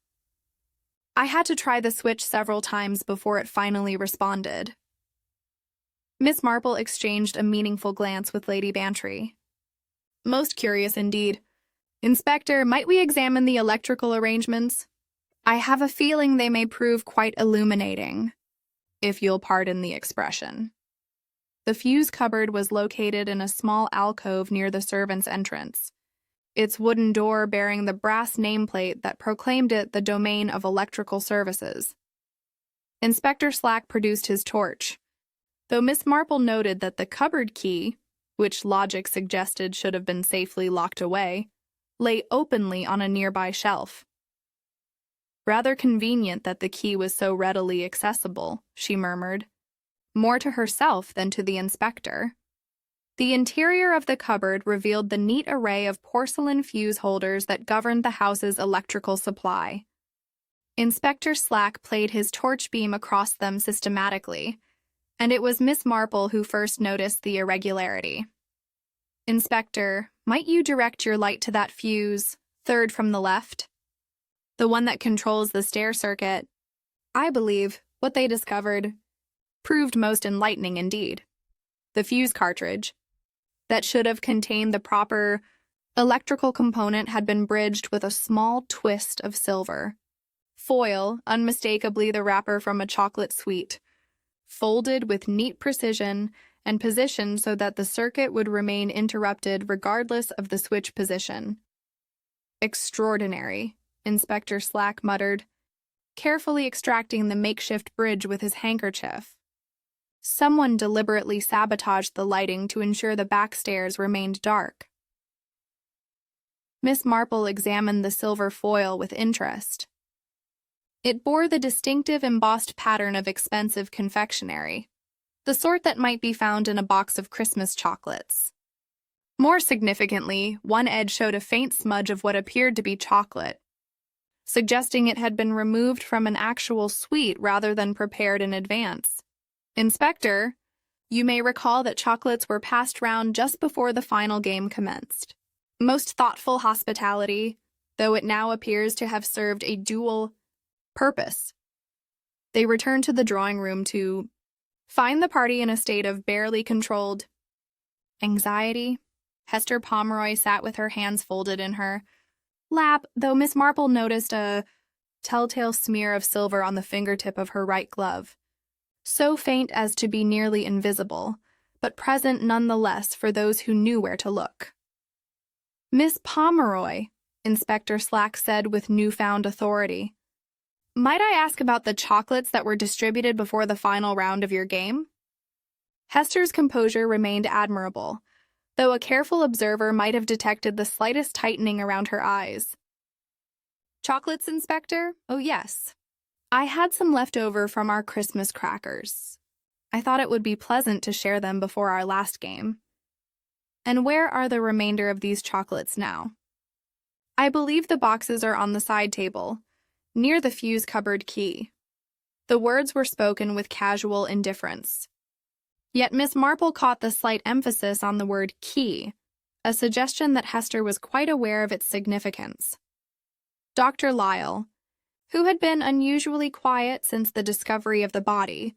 I had to try the switch several times before it finally responded." Miss Marple exchanged a meaningful glance with Lady Bantry. "Most curious indeed. Inspector, might we examine the electrical arrangements? I have a feeling they may prove quite illuminating, if you'll pardon the expression." The fuse cupboard was located in a small alcove near the servants' entrance, its wooden door bearing the brass nameplate that proclaimed it the domain of electrical services. Inspector Slack produced his torch, though Miss Marple noted that the cupboard key, which logic suggested should have been safely locked away, lay openly on a nearby shelf. "Rather convenient that the key was so readily accessible," she murmured, more to herself than to the inspector. The interior of the cupboard revealed the neat array of porcelain fuse holders that governed the house's electrical supply. Inspector Slack played his torch beam across them systematically, and it was Miss Marple who first noticed the irregularity. "Inspector, might you direct your light to that fuse, 3rd from the left? The one that controls the stair circuit. I believe what they discovered proved most enlightening indeed. The fuse cartridge, that should have contained the proper electrical component, had been bridged with a small twist of silver. Foil, unmistakably the wrapper from a chocolate sweet, folded with neat precision and positioned so that the circuit would remain interrupted regardless of the switch position." "Extraordinary," Inspector Slack muttered, carefully extracting the makeshift bridge with his handkerchief. "Someone deliberately sabotaged the lighting to ensure the back stairs remained dark." Miss Marple examined the silver foil with interest. It bore the distinctive embossed pattern of expensive confectionery, the sort that might be found in a box of Christmas chocolates. More significantly, one edge showed a faint smudge of what appeared to be chocolate, suggesting it had been removed from an actual sweet rather than prepared in advance. "Inspector, you may recall that chocolates were passed round just before the final game commenced. Most thoughtful hospitality, though it now appears to have served a dual purpose." They returned to the drawing room to find the party in a state of barely controlled anxiety. Hester Pomeroy sat with her hands folded in her lap, though Miss Marple noticed a telltale smear of silver on the fingertip of her right glove, so faint as to be nearly invisible, but present nonetheless for those who knew where to look. "Miss Pomeroy," Inspector Slack said with newfound authority, "might I ask about the chocolates that were distributed before the final round of your game?" Hester's composure remained admirable, though a careful observer might have detected the slightest tightening around her eyes. "Chocolates, Inspector? Oh, yes. I had some left over from our Christmas crackers. I thought it would be pleasant to share them before our last game. And where are the remainder of these chocolates now?" I believe the boxes are on the side table, near the fuse cupboard key. The words were spoken with casual indifference. Yet Miss Marple caught the slight emphasis on the word key, a suggestion that Hester was quite aware of its significance. Dr. Lyle, who had been unusually quiet since the discovery of the body,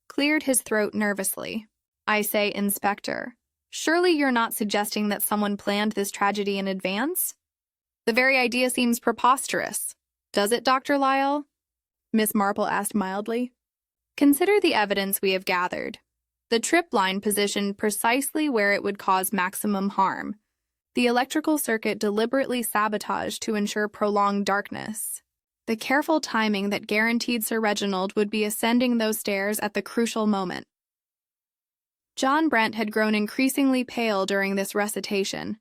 cleared his throat nervously. I say, Inspector, surely you're not suggesting that someone planned this tragedy in advance? The very idea seems preposterous. Does it, Dr. Lyle? Miss Marple asked mildly. Consider the evidence we have gathered. The trip line positioned precisely where it would cause maximum harm. The electrical circuit deliberately sabotaged to ensure prolonged darkness. The careful timing that guaranteed Sir Reginald would be ascending those stairs at the crucial moment. John Brent had grown increasingly pale during this recitation.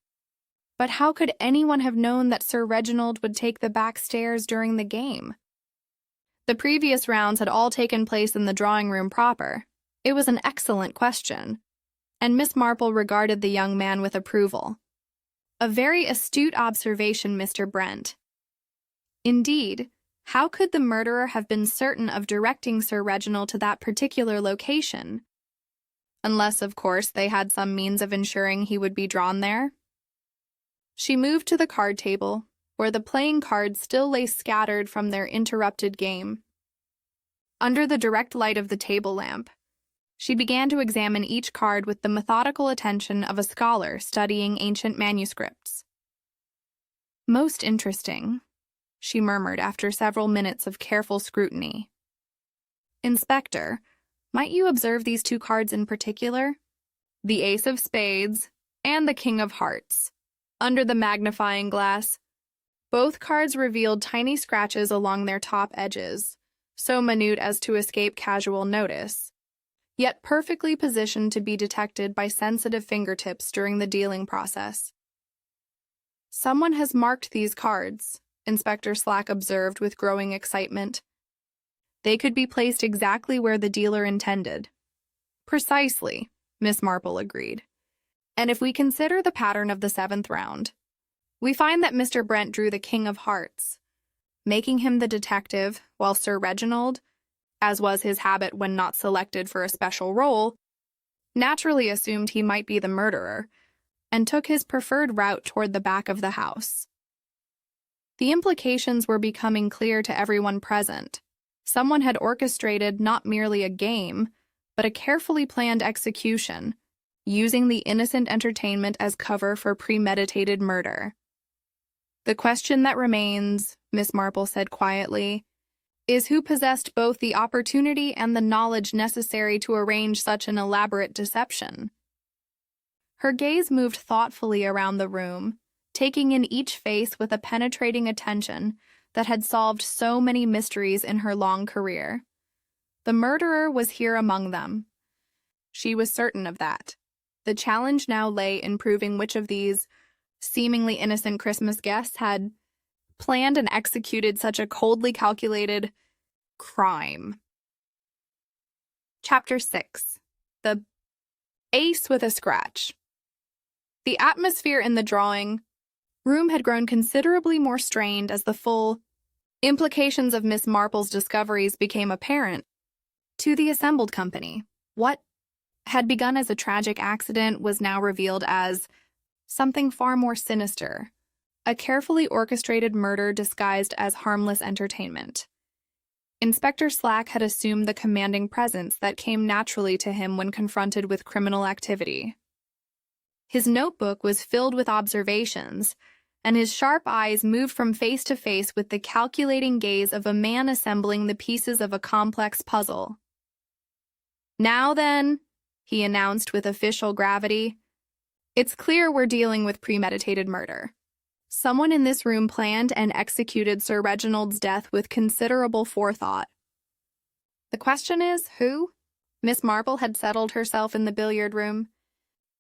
But how could anyone have known that Sir Reginald would take the back stairs during the game? The previous rounds had all taken place in the drawing room proper. It was an excellent question, and Miss Marple regarded the young man with approval. A very astute observation, Mr. Brent. Indeed, how could the murderer have been certain of directing Sir Reginald to that particular location? Unless, of course, they had some means of ensuring he would be drawn there. She moved to the card table, where the playing cards still lay scattered from their interrupted game. Under the direct light of the table lamp, she began to examine each card with the methodical attention of a scholar studying ancient manuscripts. Most interesting, she murmured after several minutes of careful scrutiny. Inspector, might you observe these two cards in particular? The Ace of Spades and the King of Hearts. Under the magnifying glass, both cards revealed tiny scratches along their top edges, so minute as to escape casual notice, yet perfectly positioned to be detected by sensitive fingertips during the dealing process. Someone has marked these cards, Inspector Slack observed with growing excitement. They could be placed exactly where the dealer intended. Precisely, Miss Marple agreed. And if we consider the pattern of the seventh round, we find that Mr. Brent drew the King of Hearts, making him the detective, while Sir Reginald, as was his habit when not selected for a special role, naturally assumed he might be the murderer, and took his preferred route toward the back of the house. The implications were becoming clear to everyone present. Someone had orchestrated not merely a game, but a carefully planned execution, using the innocent entertainment as cover for premeditated murder. The question that remains, Miss Marple said quietly, is who possessed both the opportunity and the knowledge necessary to arrange such an elaborate deception. Her gaze moved thoughtfully around the room, taking in each face with a penetrating attention that had solved so many mysteries in her long career. The murderer was here among them. She was certain of that. The challenge now lay in proving which of these seemingly innocent Christmas guests had planned and executed such a coldly calculated crime. Chapter 6. The Ace with a Scratch. The atmosphere in the drawing room had grown considerably more strained as the full implications of Miss Marple's discoveries became apparent to the assembled company. What had begun as a tragic accident was now revealed as something far more sinister, a carefully orchestrated murder disguised as harmless entertainment. Inspector Slack had assumed the commanding presence that came naturally to him when confronted with criminal activity. His notebook was filled with observations, and his sharp eyes moved from face to face with the calculating gaze of a man assembling the pieces of a complex puzzle. "Now then," he announced with official gravity, "it's clear we're dealing with premeditated murder. Someone in this room planned and executed Sir Reginald's death with considerable forethought. The question is, who?" Miss Marple had settled herself in the billiard room,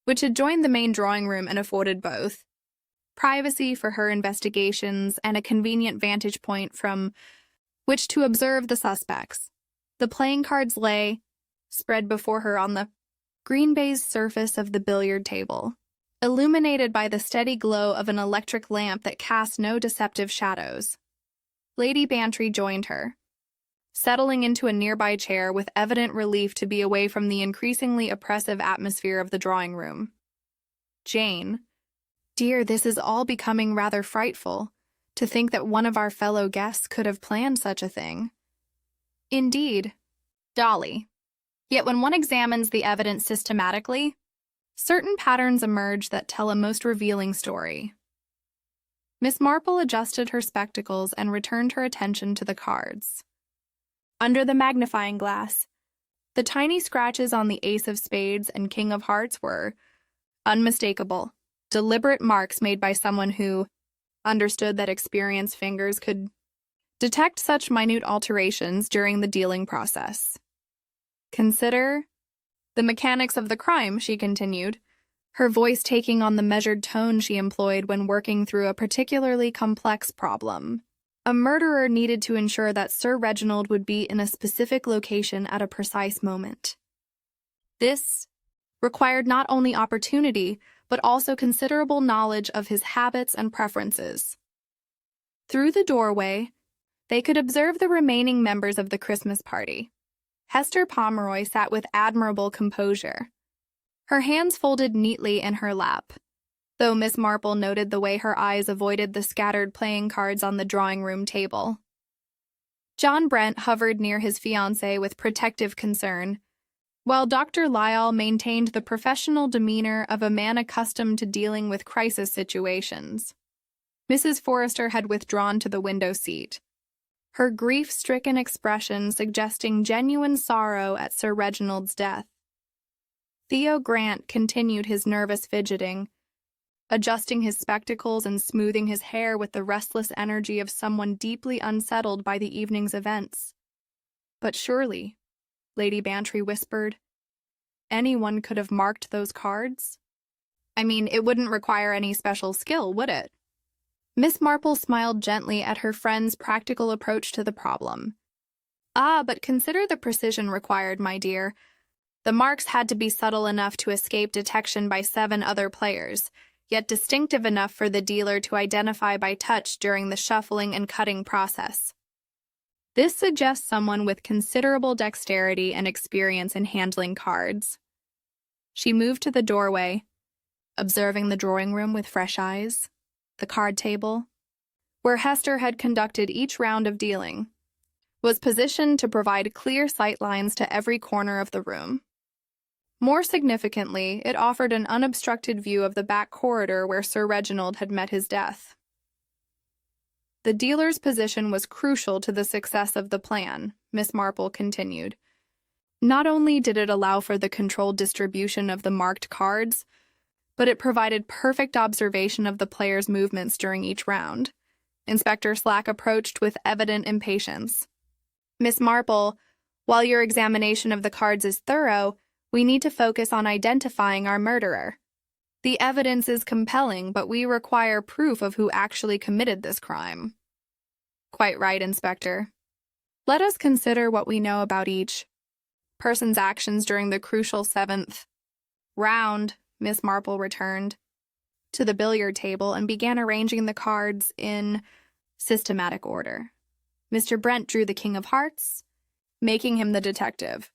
which had joined the main drawing room and afforded both privacy for her investigations and a convenient vantage point from which to observe the suspects. The playing cards lay, spread before her on the green baize surface of the billiard table. illuminated by the steady glow of an electric lamp that cast no deceptive shadows. Lady Bantry joined her, settling into a nearby chair with evident relief to be away from the increasingly oppressive atmosphere of the drawing room. Jane, dear, this is all becoming rather frightful. To think that one of our fellow guests could have planned such a thing. Indeed, Dolly. Yet when one examines the evidence systematically, certain patterns emerge that tell a most revealing story. Miss Marple adjusted her spectacles and returned her attention to the cards. Under the magnifying glass, the tiny scratches on the Ace of Spades and King of Hearts were unmistakable, deliberate marks made by someone who understood that experienced fingers could detect such minute alterations during the dealing process. Consider the mechanics of the crime, she continued, her voice taking on the measured tone she employed when working through a particularly complex problem. A murderer needed to ensure that Sir Reginald would be in a specific location at a precise moment. This required not only opportunity, but also considerable knowledge of his habits and preferences. Through the doorway, they could observe the remaining members of the Christmas party. Hester Pomeroy sat with admirable composure, her hands folded neatly in her lap, though Miss Marple noted the way her eyes avoided the scattered playing cards on the drawing-room table. John Brent hovered near his fiancée with protective concern, while Dr. Lyall maintained the professional demeanor of a man accustomed to dealing with crisis situations. Mrs. Forrester had withdrawn to the window seat, her grief-stricken expression suggesting genuine sorrow at Sir Reginald's death. Theo Grant continued his nervous fidgeting, adjusting his spectacles and smoothing his hair with the restless energy of someone deeply unsettled by the evening's events. But surely, Lady Bantry whispered, anyone could have marked those cards? I mean, it wouldn't require any special skill, would it? Miss Marple smiled gently at her friend's practical approach to the problem. Ah, but consider the precision required, my dear. The marks had to be subtle enough to escape detection by 7 other players, yet distinctive enough for the dealer to identify by touch during the shuffling and cutting process. This suggests someone with considerable dexterity and experience in handling cards. She moved to the doorway, observing the drawing room with fresh eyes. The card table, where Hester had conducted each round of dealing, was positioned to provide clear sight lines to every corner of the room. More significantly, it offered an unobstructed view of the back corridor where Sir Reginald had met his death. The dealer's position was crucial to the success of the plan, Miss Marple continued. Not only did it allow for the controlled distribution of the marked cards, but it provided perfect observation of the players' movements during each round. Inspector Slack approached with evident impatience. Miss Marple, while your examination of the cards is thorough, we need to focus on identifying our murderer. The evidence is compelling, but we require proof of who actually committed this crime. Quite right, Inspector. Let us consider what we know about each person's actions during the crucial 7th round. Miss Marple returned to the billiard table and began arranging the cards in systematic order. Mr. Brent drew the King of Hearts, making him the detective.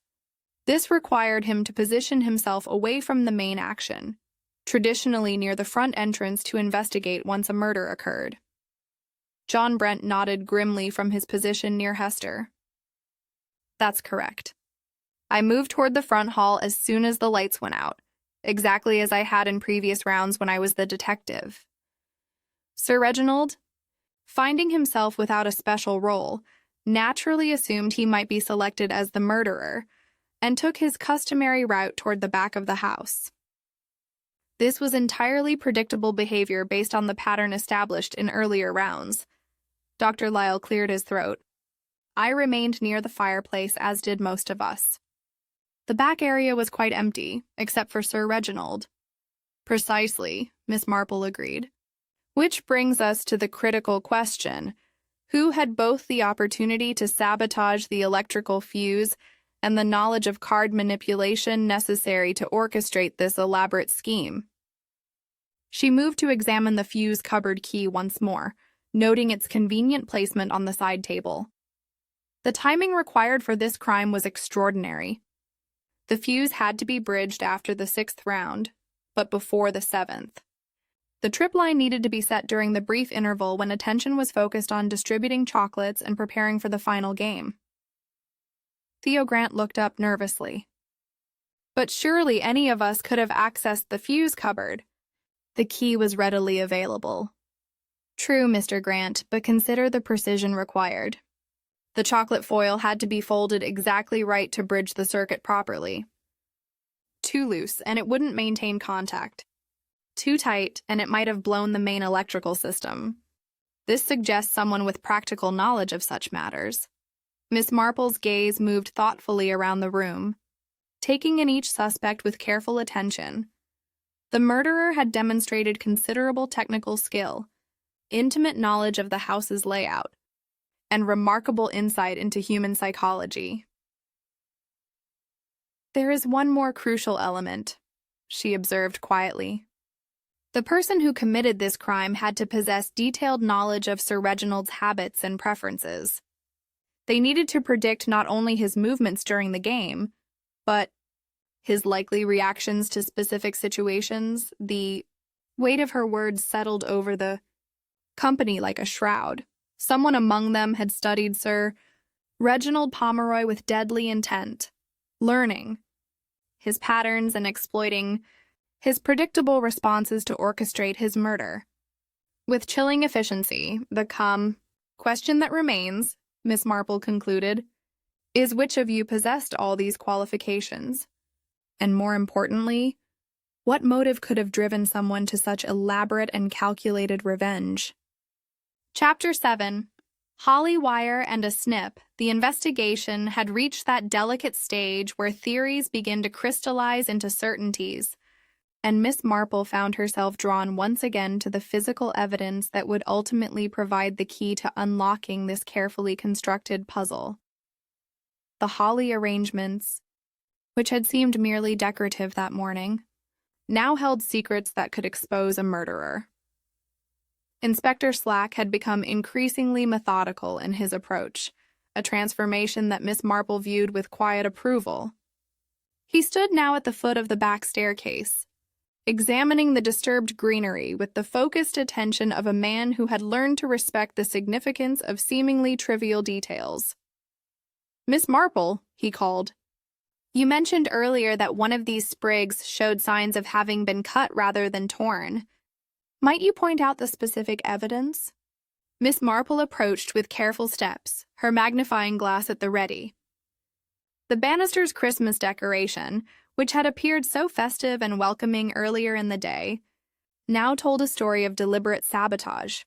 This required him to position himself away from the main action, traditionally near the front entrance to investigate once a murder occurred. John Brent nodded grimly from his position near Hester. That's correct. I moved toward the front hall as soon as the lights went out, exactly as I had in previous rounds when I was the detective. Sir Reginald, finding himself without a special role, naturally assumed he might be selected as the murderer and took his customary route toward the back of the house. This was entirely predictable behavior based on the pattern established in earlier rounds. Dr. Lyall cleared his throat. I remained near the fireplace, as did most of us. The back area was quite empty, except for Sir Reginald. Precisely, Miss Marple agreed. Which brings us to the critical question. Who had both the opportunity to sabotage the electrical fuse and the knowledge of card manipulation necessary to orchestrate this elaborate scheme? She moved to examine the fuse cupboard key once more, noting its convenient placement on the side table. The timing required for this crime was extraordinary. The fuse had to be bridged after the 6th round, but before the 7th. The trip line needed to be set during the brief interval when attention was focused on distributing chocolates and preparing for the final game. Theo Grant looked up nervously. But surely any of us could have accessed the fuse cupboard. The key was readily available. True, Mr. Grant, but consider the precision required. The chocolate foil had to be folded exactly right to bridge the circuit properly. Too loose, and it wouldn't maintain contact. Too tight, and it might have blown the main electrical system. This suggests someone with practical knowledge of such matters. Miss Marple's gaze moved thoughtfully around the room, taking in each suspect with careful attention. The murderer had demonstrated considerable technical skill, intimate knowledge of the house's layout, and remarkable insight into human psychology. There is one more crucial element, she observed quietly. The person who committed this crime had to possess detailed knowledge of Sir Reginald's habits and preferences. They needed to predict not only his movements during the game, but his likely reactions to specific situations. The weight of her words settled over the company like a shroud. Someone among them had studied Sir Reginald Pomeroy with deadly intent, learning his patterns and exploiting his predictable responses to orchestrate his murder. With chilling efficiency, the question that remains, Miss Marple concluded, is which of you possessed all these qualifications? And more importantly, what motive could have driven someone to such elaborate and calculated revenge? Chapter 7. Holly Wire and a Snip. The investigation had reached that delicate stage where theories begin to crystallize into certainties, and Miss Marple found herself drawn once again to the physical evidence that would ultimately provide the key to unlocking this carefully constructed puzzle. The holly arrangements, which had seemed merely decorative that morning, now held secrets that could expose a murderer. Inspector Slack had become increasingly methodical in his approach, a transformation that Miss Marple viewed with quiet approval. He stood now at the foot of the back staircase, examining the disturbed greenery with the focused attention of a man who had learned to respect the significance of seemingly trivial details. "Miss Marple," he called, "you mentioned earlier that one of these sprigs showed signs of having been cut rather than torn. Might you point out the specific evidence?" Miss Marple approached with careful steps, her magnifying glass at the ready. The banister's Christmas decoration, which had appeared so festive and welcoming earlier in the day, now told a story of deliberate sabotage.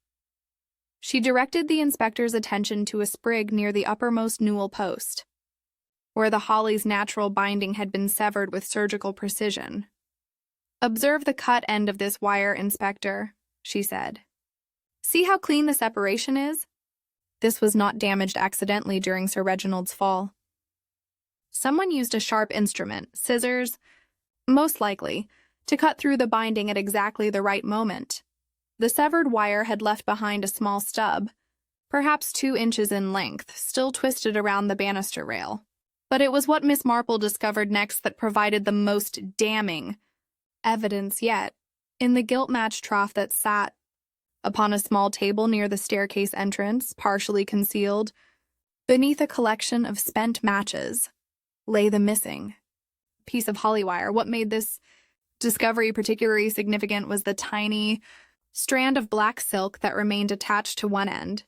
She directed the inspector's attention to a sprig near the uppermost newel post, where the holly's natural binding had been severed with surgical precision. "Observe the cut end of this wire, Inspector," she said. "See how clean the separation is? This was not damaged accidentally during Sir Reginald's fall. Someone used a sharp instrument, scissors, most likely, to cut through the binding at exactly the right moment. The severed wire had left behind a small stub, perhaps 2 inches in length, still twisted around the banister rail. But it was what Miss Marple discovered next that provided the most damning evidence yet. In the gilt match trough that sat upon a small table near the staircase entrance, partially concealed, beneath a collection of spent matches, lay the missing piece of holly wire. What made this discovery particularly significant was the tiny strand of black silk that remained attached to one end,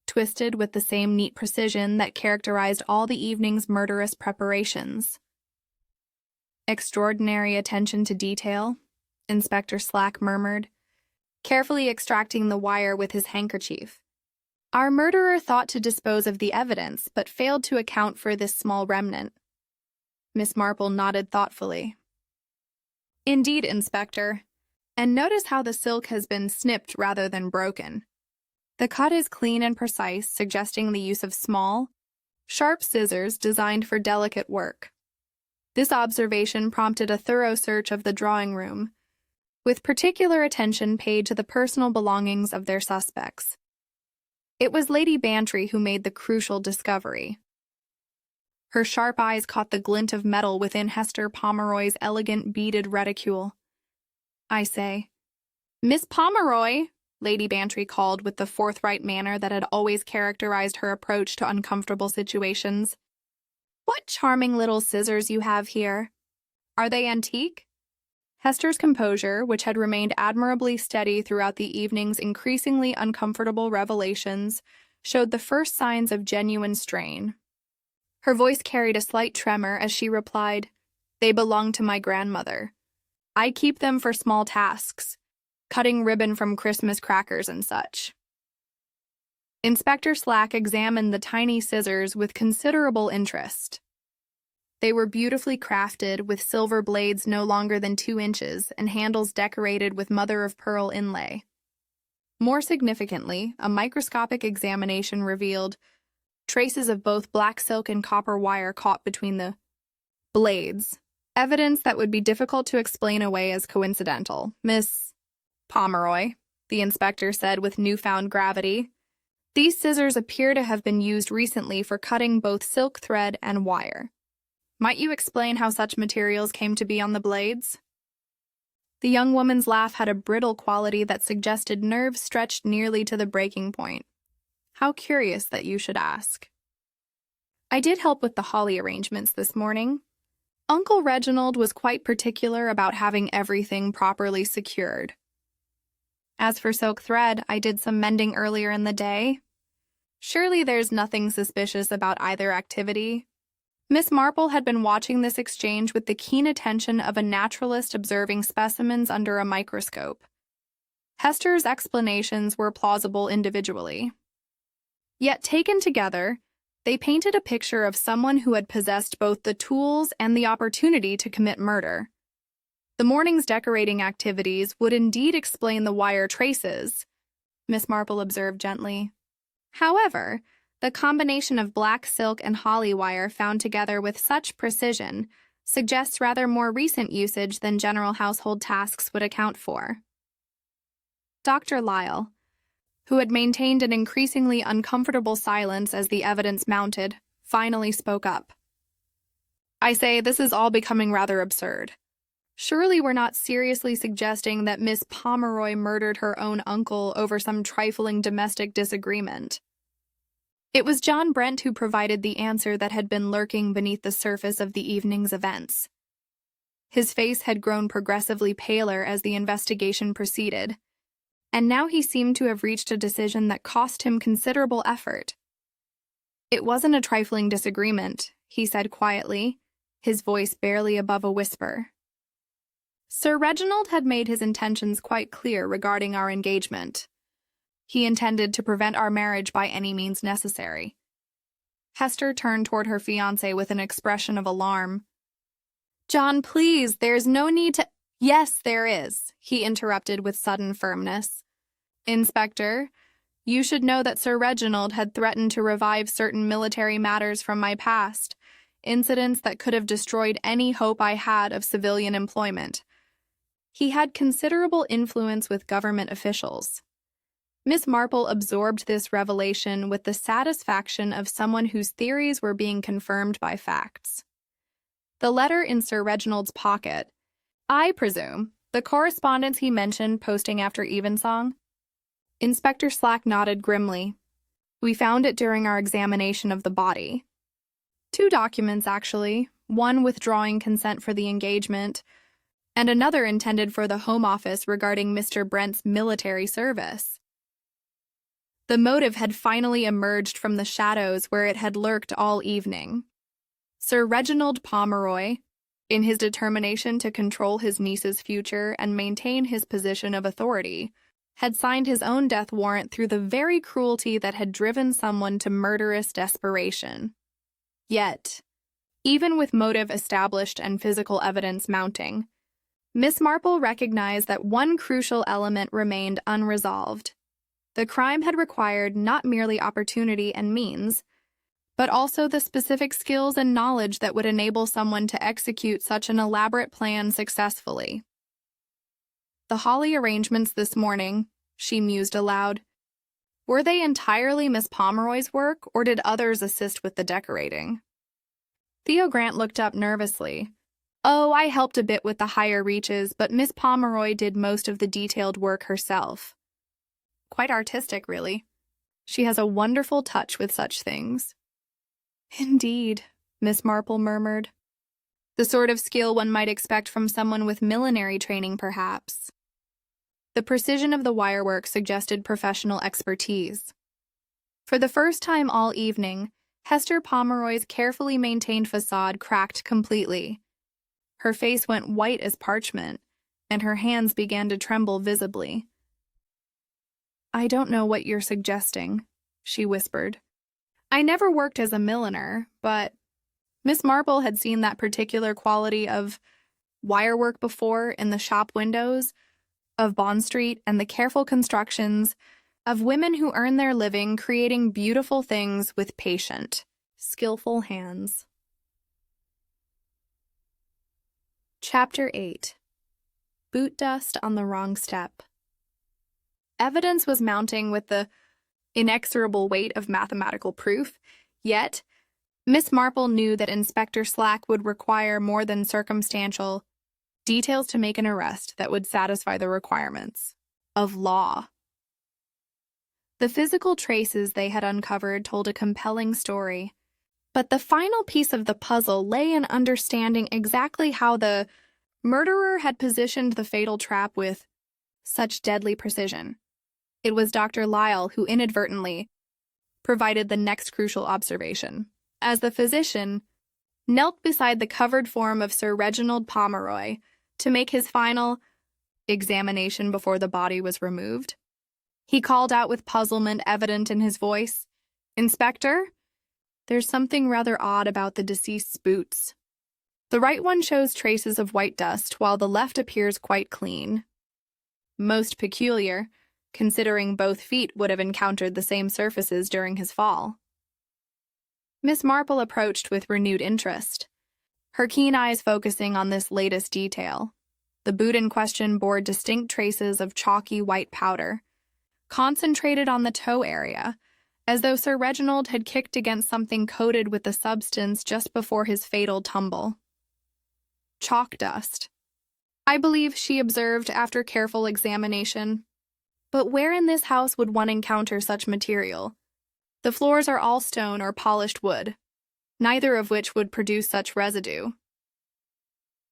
twisted with the same neat precision that characterized all the evening's murderous preparations. "Extraordinary attention to detail," Inspector Slack murmured, carefully extracting the wire with his handkerchief. "Our murderer thought to dispose of the evidence, but failed to account for this small remnant." Miss Marple nodded thoughtfully. "Indeed, Inspector. And notice how the silk has been snipped rather than broken. The cut is clean and precise, suggesting the use of small, sharp scissors designed for delicate work." This observation prompted a thorough search of the drawing room, with particular attention paid to the personal belongings of their suspects. It was Lady Bantry who made the crucial discovery. Her sharp eyes caught the glint of metal within Hester Pomeroy's elegant beaded reticule. "I say, Miss Pomeroy," Lady Bantry called with the forthright manner that had always characterized her approach to uncomfortable situations. "What charming little scissors you have here. Are they antique?" Hester's composure, which had remained admirably steady throughout the evening's increasingly uncomfortable revelations, showed the first signs of genuine strain. Her voice carried a slight tremor as she replied, "They belong to my grandmother. I keep them for small tasks, cutting ribbon from Christmas crackers and such." Inspector Slack examined the tiny scissors with considerable interest. They were beautifully crafted, with silver blades no longer than 2 inches and handles decorated with mother-of-pearl inlay. More significantly, a microscopic examination revealed traces of both black silk and copper wire caught between the blades, evidence that would be difficult to explain away as coincidental. "Miss Pomeroy," the inspector said with newfound gravity, "these scissors appear to have been used recently for cutting both silk thread and wire. Might you explain how such materials came to be on the blades?" The young woman's laugh had a brittle quality that suggested nerves stretched nearly to the breaking point. "How curious that you should ask. I did help with the holly arrangements this morning. Uncle Reginald was quite particular about having everything properly secured. As for silk thread, I did some mending earlier in the day. Surely there's nothing suspicious about either activity." Miss Marple had been watching this exchange with the keen attention of a naturalist observing specimens under a microscope. Hester's explanations were plausible individually. Yet taken together, they painted a picture of someone who had possessed both the tools and the opportunity to commit murder. The morning's decorating activities would indeed explain the wire traces, Miss Marple observed gently. However, the combination of black silk and holly wire found together with such precision suggests rather more recent usage than general household tasks would account for. Dr. Lyle, who had maintained an increasingly uncomfortable silence as the evidence mounted, finally spoke up. "I say, this is all becoming rather absurd. Surely we're not seriously suggesting that Miss Pomeroy murdered her own uncle over some trifling domestic disagreement." It was John Brent who provided the answer that had been lurking beneath the surface of the evening's events. His face had grown progressively paler as the investigation proceeded, and now he seemed to have reached a decision that cost him considerable effort. "It wasn't a trifling disagreement," he said quietly, his voice barely above a whisper. "Sir Reginald had made his intentions quite clear regarding our engagement. He intended to prevent our marriage by any means necessary." Hester turned toward her fiancé with an expression of alarm. "John, please, there's no need to—" "Yes, there is," he interrupted with sudden firmness. "Inspector, you should know that Sir Reginald had threatened to revive certain military matters from my past, incidents that could have destroyed any hope I had of civilian employment. He had considerable influence with government officials." Miss Marple absorbed this revelation with the satisfaction of someone whose theories were being confirmed by facts. The letter in Sir Reginald's pocket, I presume, the correspondence he mentioned posting after evensong? Inspector Slack nodded grimly. "We found it during our examination of the body. 2 documents, actually, one withdrawing consent for the engagement, and another intended for the Home Office regarding Mr. Brent's military service." The motive had finally emerged from the shadows where it had lurked all evening. Sir Reginald Pomeroy, in his determination to control his niece's future and maintain his position of authority, had signed his own death warrant through the very cruelty that had driven someone to murderous desperation. Yet, even with motive established and physical evidence mounting, Miss Marple recognized that one crucial element remained unresolved. The crime had required not merely opportunity and means, but also the specific skills and knowledge that would enable someone to execute such an elaborate plan successfully. The holly arrangements this morning, she mused aloud. Were they entirely Miss Pomeroy's work, or did others assist with the decorating? Theo Grant looked up nervously. Oh, I helped a bit with the higher reaches, but Miss Pomeroy did most of the detailed work herself. Quite artistic, really. She has a wonderful touch with such things. Indeed, Miss Marple murmured. The sort of skill one might expect from someone with millinery training, perhaps. The precision of the wirework suggested professional expertise. For the first time all evening, Hester Pomeroy's carefully maintained facade cracked completely. Her face went white as parchment, and her hands began to tremble visibly. I don't know what you're suggesting, she whispered. I never worked as a milliner, but Miss Marple had seen that particular quality of wirework before in the shop windows of Bond Street and the careful constructions of women who earn their living creating beautiful things with patient, skillful hands. Chapter 8. Boot dust on the wrong step. Evidence was mounting with the inexorable weight of mathematical proof, yet Miss Marple knew that Inspector Slack would require more than circumstantial details to make an arrest that would satisfy the requirements of law. The physical traces they had uncovered told a compelling story, but the final piece of the puzzle lay in understanding exactly how the murderer had positioned the fatal trap with such deadly precision. It was Dr. Lyle who inadvertently provided the next crucial observation, as the physician knelt beside the covered form of Sir Reginald Pomeroy to make his final examination before the body was removed. He called out with puzzlement evident in his voice, "Inspector, there's something rather odd about the deceased's boots. The right one shows traces of white dust, while the left appears quite clean. Most peculiar, considering both feet would have encountered the same surfaces during his fall." Miss Marple approached with renewed interest, her keen eyes focusing on this latest detail. The boot in question bore distinct traces of chalky white powder, concentrated on the toe area, as though Sir Reginald had kicked against something coated with the substance just before his fatal tumble. Chalk dust, I believe, she observed after careful examination. But where in this house would one encounter such material? The floors are all stone or polished wood, neither of which would produce such residue.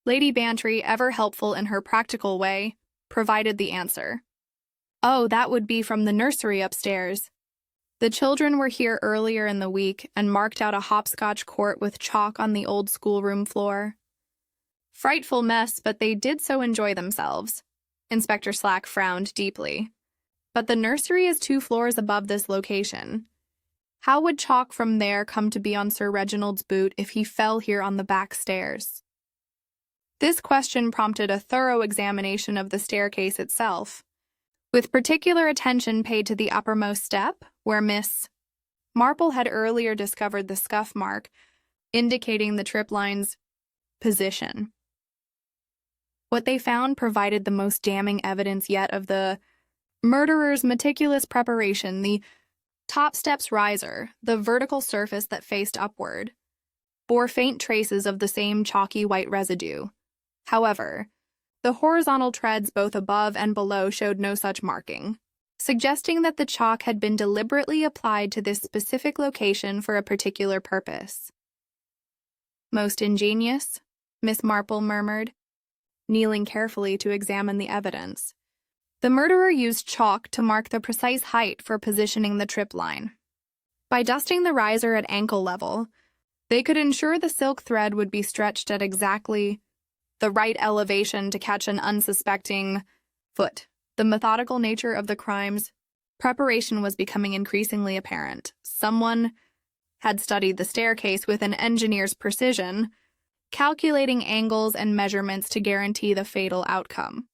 Lady Bantry, ever helpful in her practical way, provided the answer. Oh, that would be from the nursery upstairs. The children were here earlier in the week and marked out a hopscotch court with chalk on the old schoolroom floor. Frightful mess, but they did so enjoy themselves. Inspector Slack frowned deeply. But the nursery is 2 floors above this location. How would chalk from there come to be on Sir Reginald's boot if he fell here on the back stairs? This question prompted a thorough examination of the staircase itself, with particular attention paid to the uppermost step, where Miss Marple had earlier discovered the scuff mark, indicating the tripline's position. What they found provided the most damning evidence yet of the murderer's meticulous preparation. The top step's riser, the vertical surface that faced upward, bore faint traces of the same chalky white residue. However, the horizontal treads both above and below showed no such marking, suggesting that the chalk had been deliberately applied to this specific location for a particular purpose. Most ingenious, Miss Marple murmured, kneeling carefully to examine the evidence. The murderer used chalk to mark the precise height for positioning the trip line. By dusting the riser at ankle level, they could ensure the silk thread would be stretched at exactly the right elevation to catch an unsuspecting foot. The methodical nature of the crime's preparation was becoming increasingly apparent. Someone had studied the staircase with an engineer's precision, calculating angles and measurements to guarantee the fatal outcome.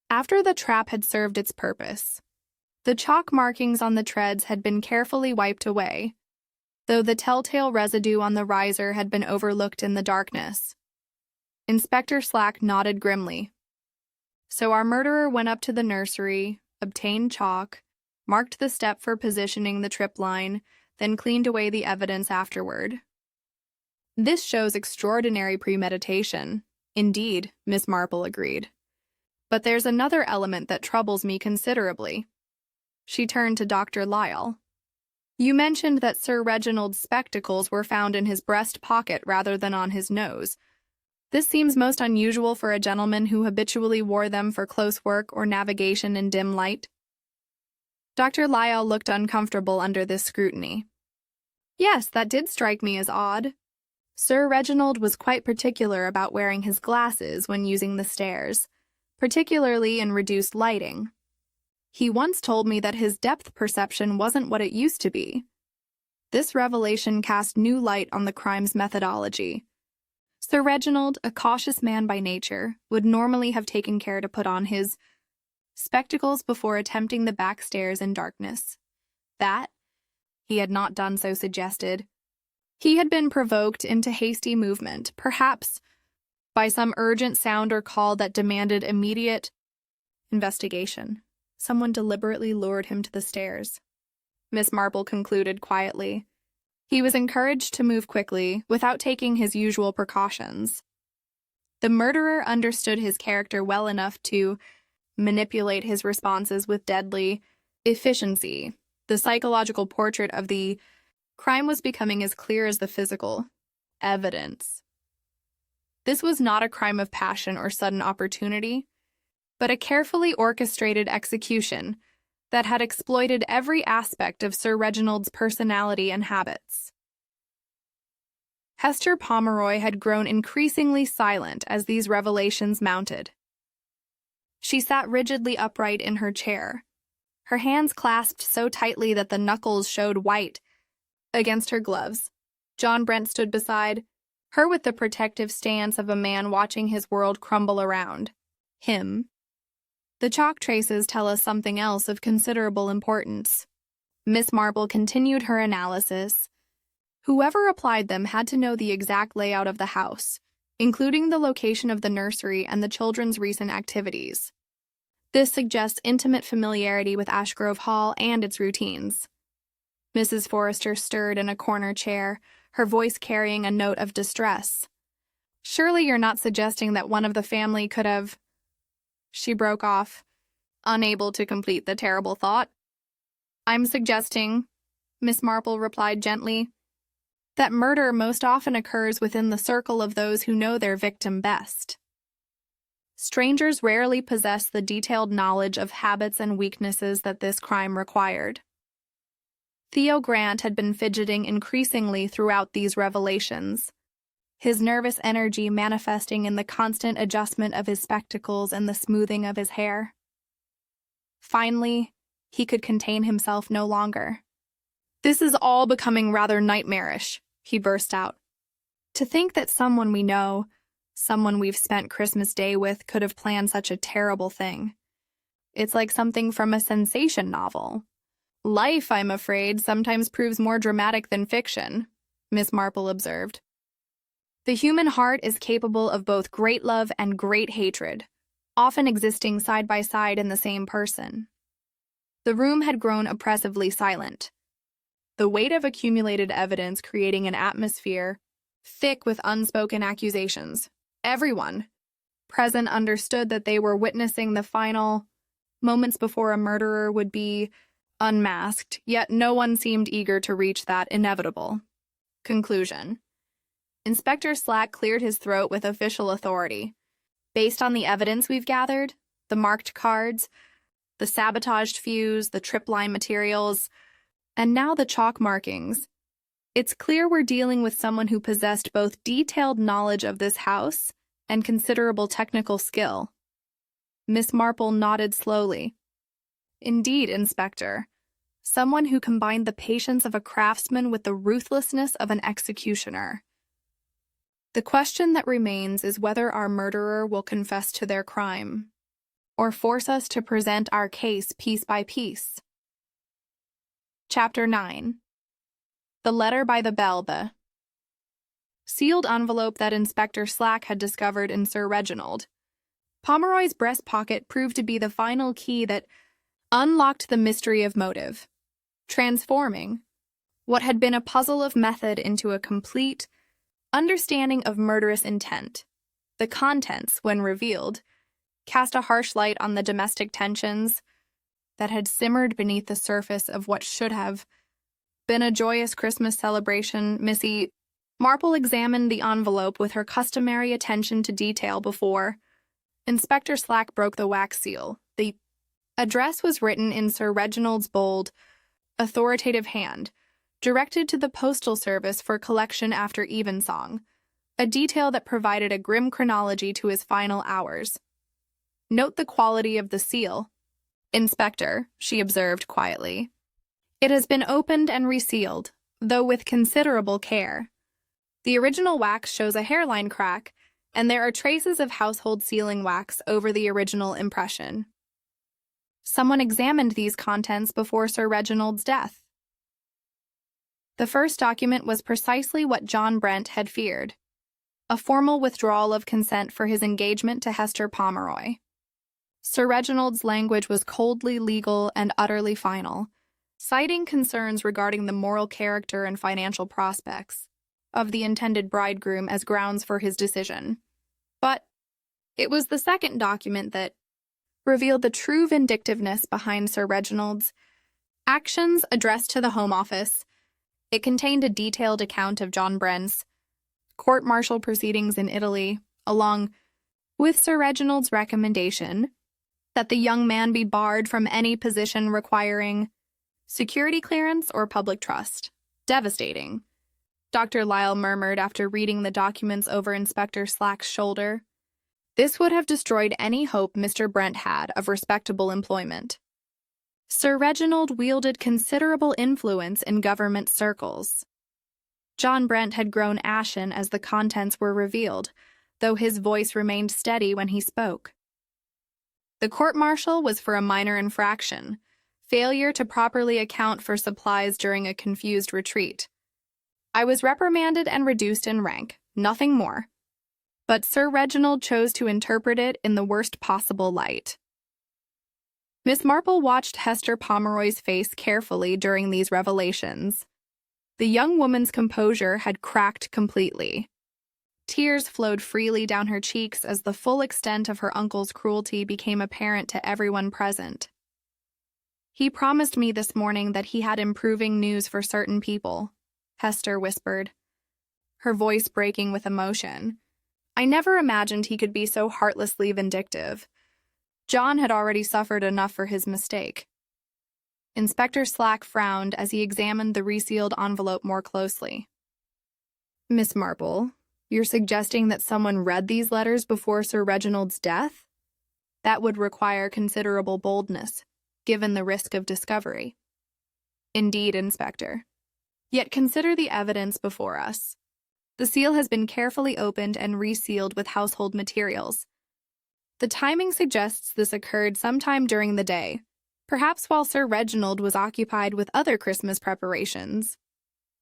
After the trap had served its purpose, the chalk markings on the treads had been carefully wiped away, though the telltale residue on the riser had been overlooked in the darkness. Inspector Slack nodded grimly. So our murderer went up to the nursery, obtained chalk, marked the step for positioning the trip line, then cleaned away the evidence afterward. This shows extraordinary premeditation. Indeed, Miss Marple agreed. But there's another element that troubles me considerably. She turned to Dr. Lyle. You mentioned that Sir Reginald's spectacles were found in his breast pocket rather than on his nose. This seems most unusual for a gentleman who habitually wore them for close work or navigation in dim light. Dr. Lyle looked uncomfortable under this scrutiny. Yes, that did strike me as odd. Sir Reginald was quite particular about wearing his glasses when using the stairs, particularly in reduced lighting. He once told me that his depth perception wasn't what it used to be. This revelation cast new light on the crime's methodology. Sir Reginald, a cautious man by nature, would normally have taken care to put on his spectacles before attempting the back stairs in darkness. That he had not done so suggested. He had been provoked into hasty movement, perhaps by some urgent sound or call that demanded immediate investigation. Someone deliberately lured him to the stairs. Miss Marple concluded quietly. He was encouraged to move quickly, without taking his usual precautions. The murderer understood his character well enough to manipulate his responses with deadly efficiency. The psychological portrait of the crime was becoming as clear as the physical evidence. This was not a crime of passion or sudden opportunity, but a carefully orchestrated execution that had exploited every aspect of Sir Reginald's personality and habits. Hester Pomeroy had grown increasingly silent as these revelations mounted. She sat rigidly upright in her chair, her hands clasped so tightly that the knuckles showed white against her gloves. John Brent stood beside her with the protective stance of a man watching his world crumble around him. The chalk traces tell us something else of considerable importance. Miss Marple continued her analysis. Whoever applied them had to know the exact layout of the house, including the location of the nursery and the children's recent activities. This suggests intimate familiarity with Ashgrove Hall and its routines. Mrs. Forrester stirred in a corner chair, her voice carrying a note of distress. Surely you're not suggesting that one of the family could have... She broke off, unable to complete the terrible thought. I'm suggesting, Miss Marple replied gently, that murder most often occurs within the circle of those who know their victim best. Strangers rarely possess the detailed knowledge of habits and weaknesses that this crime required. Theo Grant had been fidgeting increasingly throughout these revelations, his nervous energy manifesting in the constant adjustment of his spectacles and the smoothing of his hair. Finally, he could contain himself no longer. This is all becoming rather nightmarish, he burst out. To think that someone we know, someone we've spent Christmas Day with, could have planned such a terrible thing. It's like something from a sensation novel. Life, I'm afraid, sometimes proves more dramatic than fiction, Miss Marple observed. The human heart is capable of both great love and great hatred, often existing side by side in the same person. The room had grown oppressively silent, the weight of accumulated evidence creating an atmosphere thick with unspoken accusations. Everyone present understood that they were witnessing the final moments before a murderer would be unmasked, yet no one seemed eager to reach that inevitable conclusion. Inspector Slack cleared his throat with official authority. Based on the evidence we've gathered, the marked cards, the sabotaged fuse, the tripline materials, and now the chalk markings, it's clear we're dealing with someone who possessed both detailed knowledge of this house and considerable technical skill. Miss Marple nodded slowly. Indeed, Inspector. Someone who combined the patience of a craftsman with the ruthlessness of an executioner. The question that remains is whether our murderer will confess to their crime, or force us to present our case piece by piece. Chapter 9. The letter by the bell, the sealed envelope that Inspector Slack had discovered in Sir Reginald Pomeroy's breast pocket proved to be the final key that unlocked the mystery of motive, transforming what had been a puzzle of method into a complete understanding of murderous intent. The contents, when revealed, cast a harsh light on the domestic tensions that had simmered beneath the surface of what should have been a joyous Christmas celebration. Miss Marple examined the envelope with her customary attention to detail before Inspector Slack broke the wax seal. The address was written in Sir Reginald's bold, authoritative hand, directed to the Postal Service for collection after evensong, a detail that provided a grim chronology to his final hours. "Note the quality of the seal, Inspector," she observed quietly. "It has been opened and resealed, though with considerable care. The original wax shows a hairline crack, and there are traces of household sealing wax over the original impression. Someone examined these contents before Sir Reginald's death." The first document was precisely what John Brent had feared, a formal withdrawal of consent for his engagement to Hester Pomeroy. Sir Reginald's language was coldly legal and utterly final, citing concerns regarding the moral character and financial prospects of the intended bridegroom as grounds for his decision. But it was the second document that revealed the true vindictiveness behind Sir Reginald's actions addressed to the Home Office. It contained a detailed account of John Brent's court-martial proceedings in Italy, along with Sir Reginald's recommendation that the young man be barred from any position requiring security clearance or public trust. "Devastating," Dr. Lyle murmured after reading the documents over Inspector Slack's shoulder. "This would have destroyed any hope Mr. Brent had of respectable employment." Sir Reginald wielded considerable influence in government circles. John Brent had grown ashen as the contents were revealed, though his voice remained steady when he spoke. "The court-martial was for a minor infraction, failure to properly account for supplies during a confused retreat. I was reprimanded and reduced in rank, nothing more. But Sir Reginald chose to interpret it in the worst possible light." Miss Marple watched Hester Pomeroy's face carefully during these revelations. The young woman's composure had cracked completely. Tears flowed freely down her cheeks as the full extent of her uncle's cruelty became apparent to everyone present. "He promised me this morning that he had improving news for certain people," Hester whispered, her voice breaking with emotion. "I never imagined he could be so heartlessly vindictive. John had already suffered enough for his mistake." Inspector Slack frowned as he examined the resealed envelope more closely. "Miss Marple, you're suggesting that someone read these letters before Sir Reginald's death? That would require considerable boldness, given the risk of discovery." "Indeed, Inspector. Yet consider the evidence before us. The seal has been carefully opened and resealed with household materials. The timing suggests this occurred sometime during the day, perhaps while Sir Reginald was occupied with other Christmas preparations."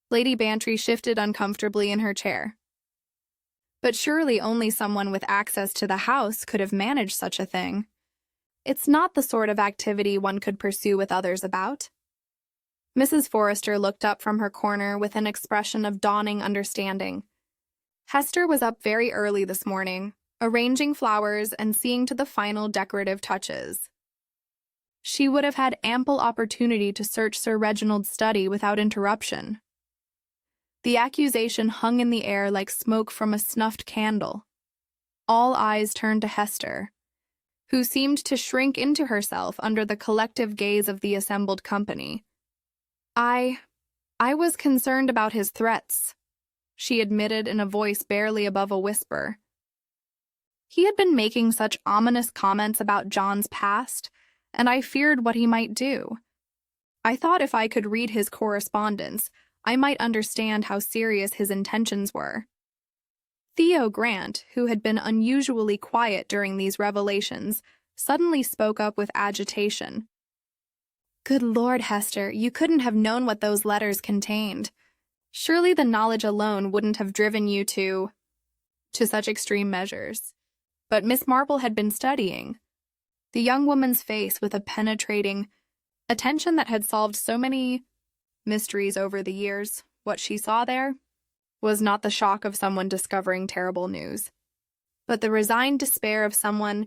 Lady Bantry shifted uncomfortably in her chair. "But surely only someone with access to the house could have managed such a thing. It's not the sort of activity one could pursue with others about." Mrs. Forrester looked up from her corner with an expression of dawning understanding. "Hester was up very early this morning, arranging flowers and seeing to the final decorative touches. She would have had ample opportunity to search Sir Reginald's study without interruption." The accusation hung in the air like smoke from a snuffed candle. All eyes turned to Hester, who seemed to shrink into herself under the collective gaze of the assembled company. I was concerned about his threats," she admitted in a voice barely above a whisper. "He had been making such ominous comments about John's past, and I feared what he might do. I thought if I could read his correspondence, I might understand how serious his intentions were." Theo Grant, who had been unusually quiet during these revelations, suddenly spoke up with agitation. "Good Lord, Hester, you couldn't have known what those letters contained. Surely the knowledge alone wouldn't have driven you to such extreme measures. but Miss Marple had been studying. The young woman's face with a penetrating attention that had solved so many mysteries over the years. What she saw there was not the shock of someone discovering terrible news, but the resigned despair of someone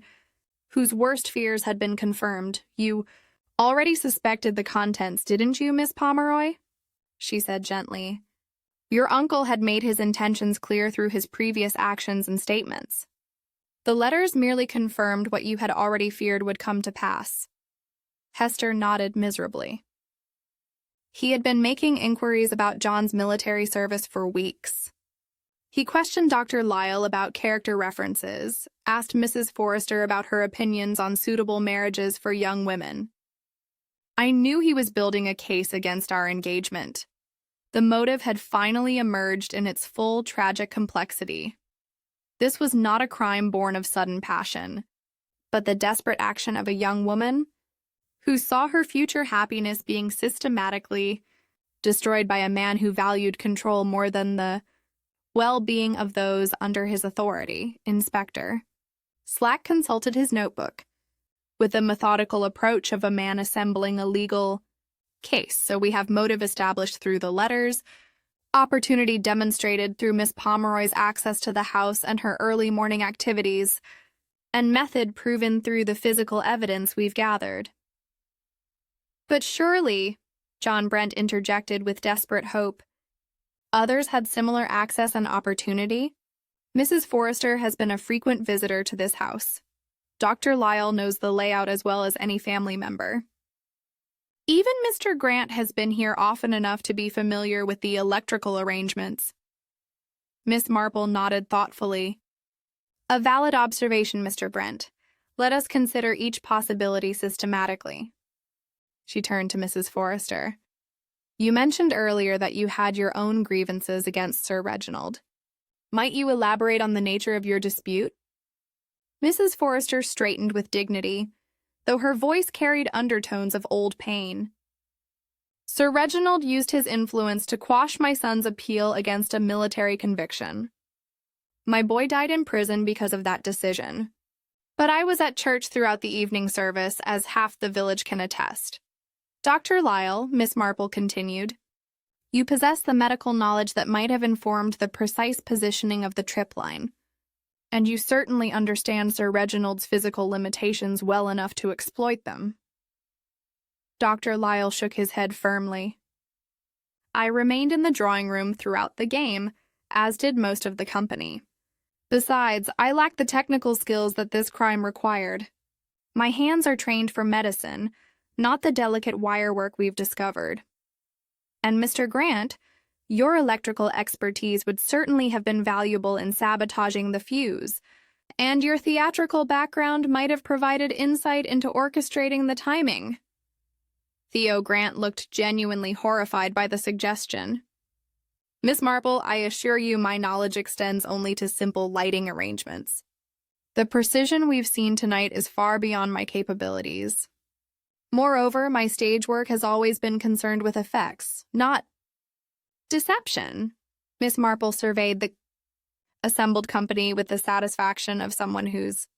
whose worst fears had been confirmed. "You already suspected the contents, didn't you, Miss Pomeroy?" she said gently. "Your uncle had made his intentions clear through his previous actions and statements. The letters merely confirmed what you had already feared would come to pass." Hester nodded miserably. He had been making inquiries about John's military service for weeks. He questioned Dr. Lyle about character references, asked Mrs. Forrester about her opinions on suitable marriages for young women. I knew he was building a case against our engagement. The motive had finally emerged in its full tragic complexity. This was not a crime born of sudden passion, but the desperate action of a young woman who saw her future happiness being systematically destroyed by a man who valued control more than the well-being of those under his authority. Inspector Slack consulted his notebook with the methodical approach of a man assembling a legal case. So we have motive established through the letters, opportunity demonstrated through Miss Pomeroy's access to the house and her early morning activities, and method proven through the physical evidence we've gathered. But surely, John Brent interjected with desperate hope, others had similar access and opportunity. Mrs. Forrester has been a frequent visitor to this house. Dr. Lyle knows the layout as well as any family member. Even Mr. Grant has been here often enough to be familiar with the electrical arrangements. Miss Marple nodded thoughtfully. A valid observation, Mr. Brent. Let us consider each possibility systematically. She turned to Mrs. Forrester. You mentioned earlier that you had your own grievances against Sir Reginald. Might you elaborate on the nature of your dispute? Mrs. Forrester straightened with dignity, though her voice carried undertones of old pain. Sir Reginald used his influence to quash my son's appeal against a military conviction. My boy died in prison because of that decision. But I was at church throughout the evening service, as half the village can attest. Dr. Lyle, Miss Marple continued, you possess the medical knowledge that might have informed the precise positioning of the trip line, and you certainly understand Sir Reginald's physical limitations well enough to exploit them. Dr. Lyle shook his head firmly. I remained in the drawing room throughout the game, as did most of the company. Besides, I lacked the technical skills that this crime required. My hands are trained for medicine, not the delicate wire work we've discovered. And Mr. Grant, your electrical expertise would certainly have been valuable in sabotaging the fuse, and your theatrical background might have provided insight into orchestrating the timing. Theo Grant looked genuinely horrified by the suggestion. Miss Marple, I assure you my knowledge extends only to simple lighting arrangements. The precision we've seen tonight is far beyond my capabilities. Moreover, my stage work has always been concerned with effects, not deception. Miss Marple surveyed the assembled company with the satisfaction of someone whose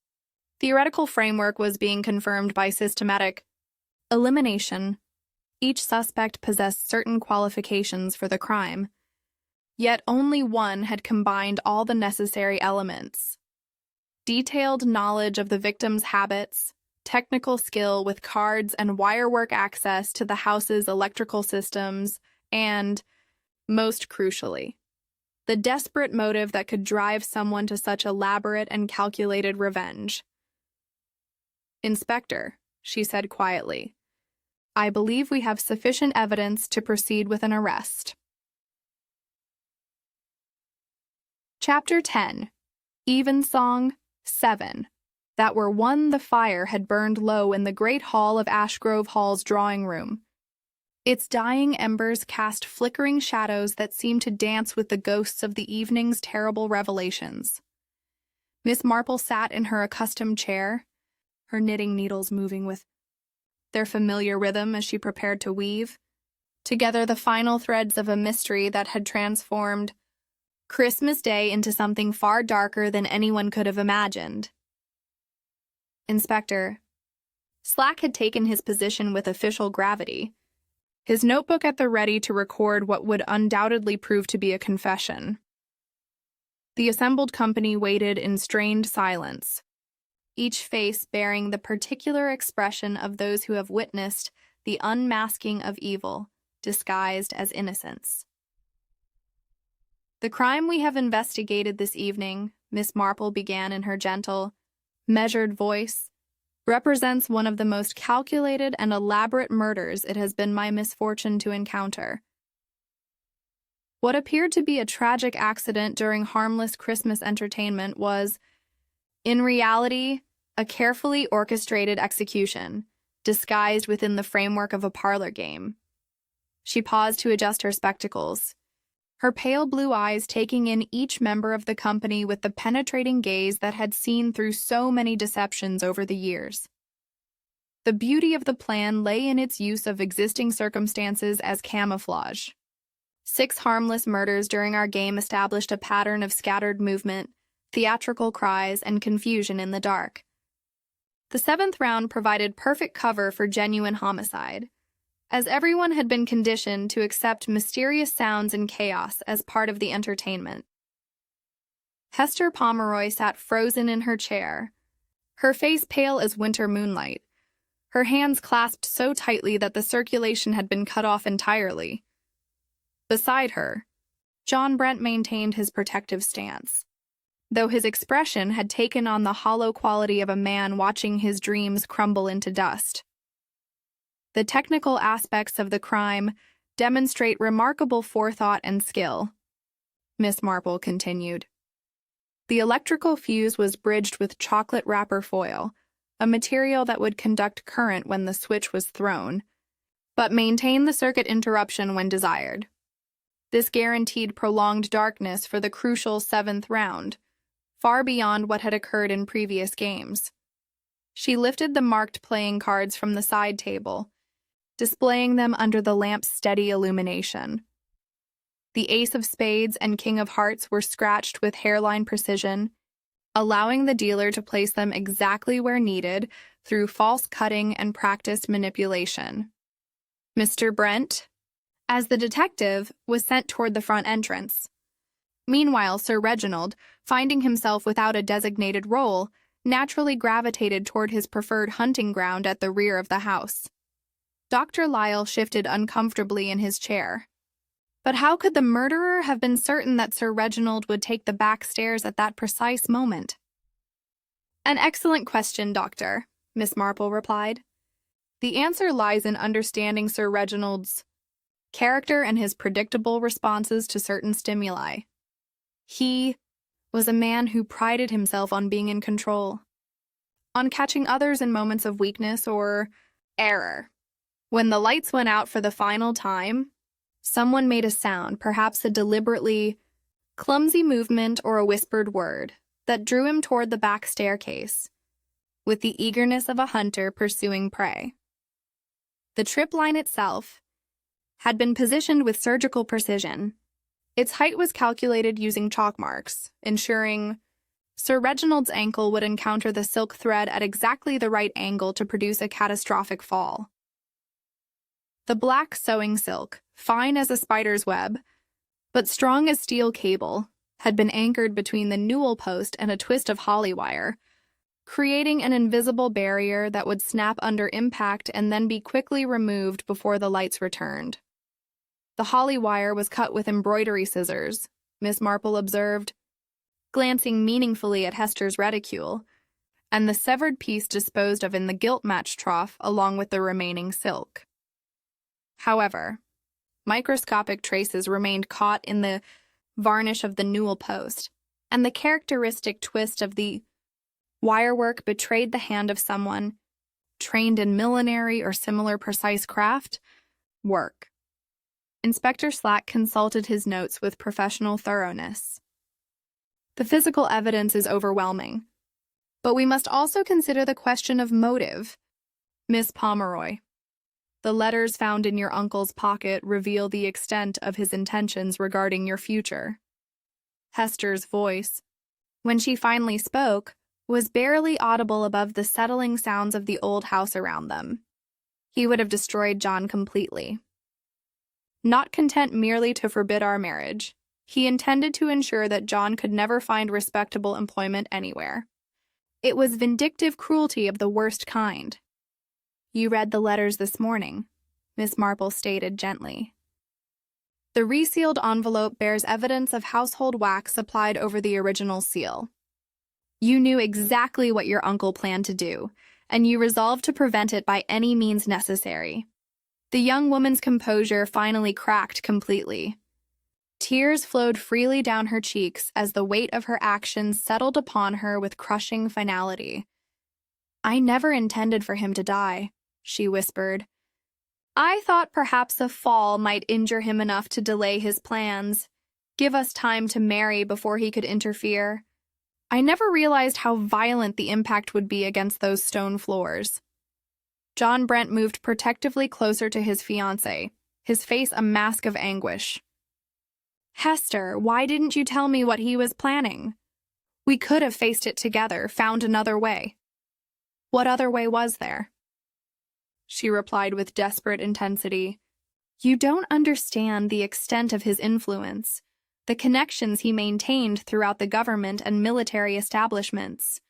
theoretical framework was being confirmed by systematic elimination. Each suspect possessed certain qualifications for the crime, yet only one had combined all the necessary elements. Detailed knowledge of the victim's habits, technical skill with cards and wirework access to the house's electrical systems, and, most crucially, the desperate motive that could drive someone to such elaborate and calculated revenge. Inspector, she said quietly, I believe we have sufficient evidence to proceed with an arrest. Chapter 10. Evensong 7. That were one the fire had burned low in the great hall of Ashgrove Hall's drawing room. Its dying embers cast flickering shadows that seemed to dance with the ghosts of the evening's terrible revelations. Miss Marple sat in her accustomed chair, her knitting needles moving with their familiar rhythm as she prepared to weave together the final threads of a mystery that had transformed Christmas Day into something far darker than anyone could have imagined. Inspector. Slack had taken his position with official gravity, his notebook at the ready to record what would undoubtedly prove to be a confession. The assembled company waited in strained silence, each face bearing the particular expression of those who have witnessed the unmasking of evil, disguised as innocence. "The crime we have investigated this evening," Miss Marple began in her gentle, measured voice, "represents one of the most calculated and elaborate murders it has been my misfortune to encounter. What appeared to be a tragic accident during harmless Christmas entertainment was, in reality, a carefully orchestrated execution, disguised within the framework of a parlor game." She paused to adjust her spectacles, her pale blue eyes taking in each member of the company with the penetrating gaze that had seen through so many deceptions over the years. The beauty of the plan lay in its use of existing circumstances as camouflage. 6 harmless murders during our game established a pattern of scattered movement, theatrical cries, and confusion in the dark. The 7th round provided perfect cover for genuine homicide, as everyone had been conditioned to accept mysterious sounds and chaos as part of the entertainment. Hester Pomeroy sat frozen in her chair, her face pale as winter moonlight, her hands clasped so tightly that the circulation had been cut off entirely. Beside her, John Brent maintained his protective stance, though his expression had taken on the hollow quality of a man watching his dreams crumble into dust. The technical aspects of the crime demonstrate remarkable forethought and skill, Miss Marple continued. The electrical fuse was bridged with chocolate wrapper foil, a material that would conduct current when the switch was thrown, but maintain the circuit interruption when desired. This guaranteed prolonged darkness for the crucial 7th round, far beyond what had occurred in previous games. She lifted the marked playing cards from the side table, displaying them under the lamp's steady illumination. The Ace of Spades and King of Hearts were scratched with hairline precision, allowing the dealer to place them exactly where needed through false cutting and practiced manipulation. Mr. Brent, as the detective, was sent toward the front entrance. Meanwhile, Sir Reginald, finding himself without a designated role, naturally gravitated toward his preferred hunting ground at the rear of the house. Dr. Lyle shifted uncomfortably in his chair. But how could the murderer have been certain that Sir Reginald would take the back stairs at that precise moment? "An excellent question, Doctor," Miss Marple replied. "The answer lies in understanding Sir Reginald's character and his predictable responses to certain stimuli. He was a man who prided himself on being in control, on catching others in moments of weakness or error. When the lights went out for the final time, someone made a sound, perhaps a deliberately clumsy movement or a whispered word, that drew him toward the back staircase, with the eagerness of a hunter pursuing prey. The trip line itself had been positioned with surgical precision. Its height was calculated using chalk marks, ensuring Sir Reginald's ankle would encounter the silk thread at exactly the right angle to produce a catastrophic fall. The black sewing silk, fine as a spider's web, but strong as steel cable, had been anchored between the newel post and a twist of holly wire, creating an invisible barrier that would snap under impact and then be quickly removed before the lights returned. The holly wire was cut with embroidery scissors, Miss Marple observed, glancing meaningfully at Hester's reticule, and the severed piece disposed of in the gilt match trough along with the remaining silk. However, microscopic traces remained caught in the varnish of the newel post, and the characteristic twist of the wirework betrayed the hand of someone trained in millinery or similar precise craft work. Inspector Slack consulted his notes with professional thoroughness. "The physical evidence is overwhelming, but we must also consider the question of motive, Miss Pomeroy. The letters found in your uncle's pocket reveal the extent of his intentions regarding your future." Hester's voice, when she finally spoke, was barely audible above the settling sounds of the old house around them. He would have destroyed John completely. Not content merely to forbid our marriage, he intended to ensure that John could never find respectable employment anywhere. It was vindictive cruelty of the worst kind. "You read the letters this morning," Miss Marple stated gently. The resealed envelope bears evidence of household wax applied over the original seal. "You knew exactly what your uncle planned to do, and you resolved to prevent it by any means necessary." The young woman's composure finally cracked completely. Tears flowed freely down her cheeks as the weight of her actions settled upon her with crushing finality. "I never intended for him to die," she whispered. "I thought perhaps a fall might injure him enough to delay his plans, give us time to marry before he could interfere. I never realized how violent the impact would be against those stone floors." John Brent moved protectively closer to his fiancée, his face a mask of anguish. "Hester, why didn't you tell me what he was planning? We could have faced it together, found another way." "What other way was there?" she replied with desperate intensity. "You don't understand the extent of his influence, the connections he maintained throughout the government and military establishments.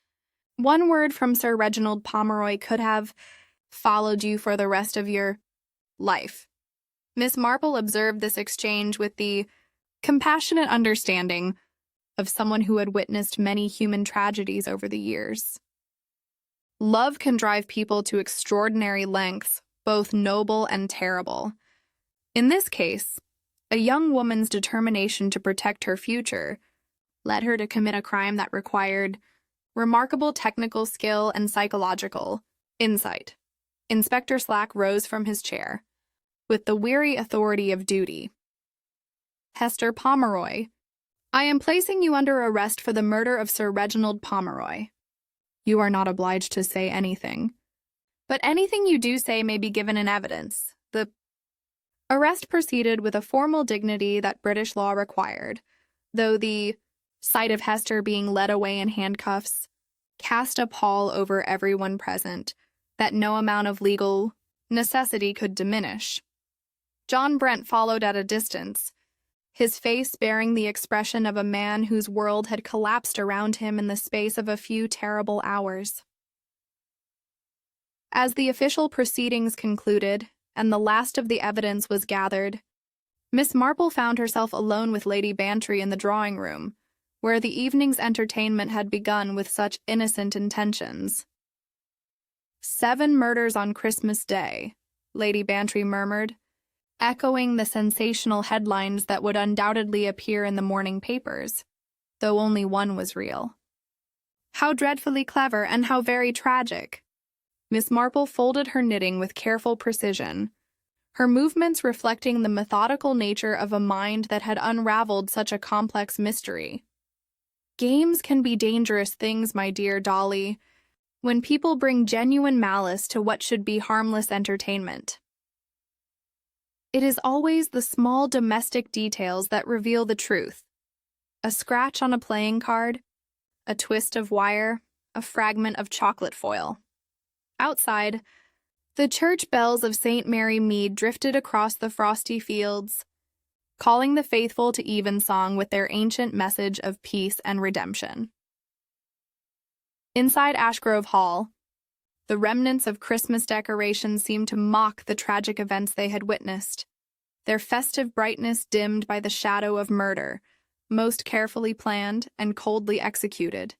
One word from Sir Reginald Pomeroy could have followed you for the rest of your life." Miss Marple observed this exchange with the compassionate understanding of someone who had witnessed many human tragedies over the years. Love can drive people to extraordinary lengths, both noble and terrible. In this case, a young woman's determination to protect her future led her to commit a crime that required remarkable technical skill and psychological insight. Inspector Slack rose from his chair, with the weary authority of duty. "Hester Pomeroy, I am placing you under arrest for the murder of Sir Reginald Pomeroy. You are not obliged to say anything, but anything you do say may be given in evidence." The arrest proceeded with a formal dignity that British law required, though the sight of Hester being led away in handcuffs cast a pall over everyone present that no amount of legal necessity could diminish. John Brent followed at a distance, his face bearing the expression of a man whose world had collapsed around him in the space of a few terrible hours. As the official proceedings concluded, and the last of the evidence was gathered, Miss Marple found herself alone with Lady Bantry in the drawing-room, where the evening's entertainment had begun with such innocent intentions. "7 murders on Christmas Day," Lady Bantry murmured, echoing the sensational headlines that would undoubtedly appear in the morning papers, though only one was real. "How dreadfully clever, and how very tragic." Miss Marple folded her knitting with careful precision, her movements reflecting the methodical nature of a mind that had unraveled such a complex mystery. "Games can be dangerous things, my dear Dolly, when people bring genuine malice to what should be harmless entertainment. It is always the small domestic details that reveal the truth. A scratch on a playing card, a twist of wire, a fragment of chocolate foil." Outside, the church bells of St. Mary Mead drifted across the frosty fields, calling the faithful to evensong with their ancient message of peace and redemption. Inside Ashgrove Hall, the remnants of Christmas decorations seemed to mock the tragic events they had witnessed, their festive brightness dimmed by the shadow of murder, most carefully planned and coldly executed.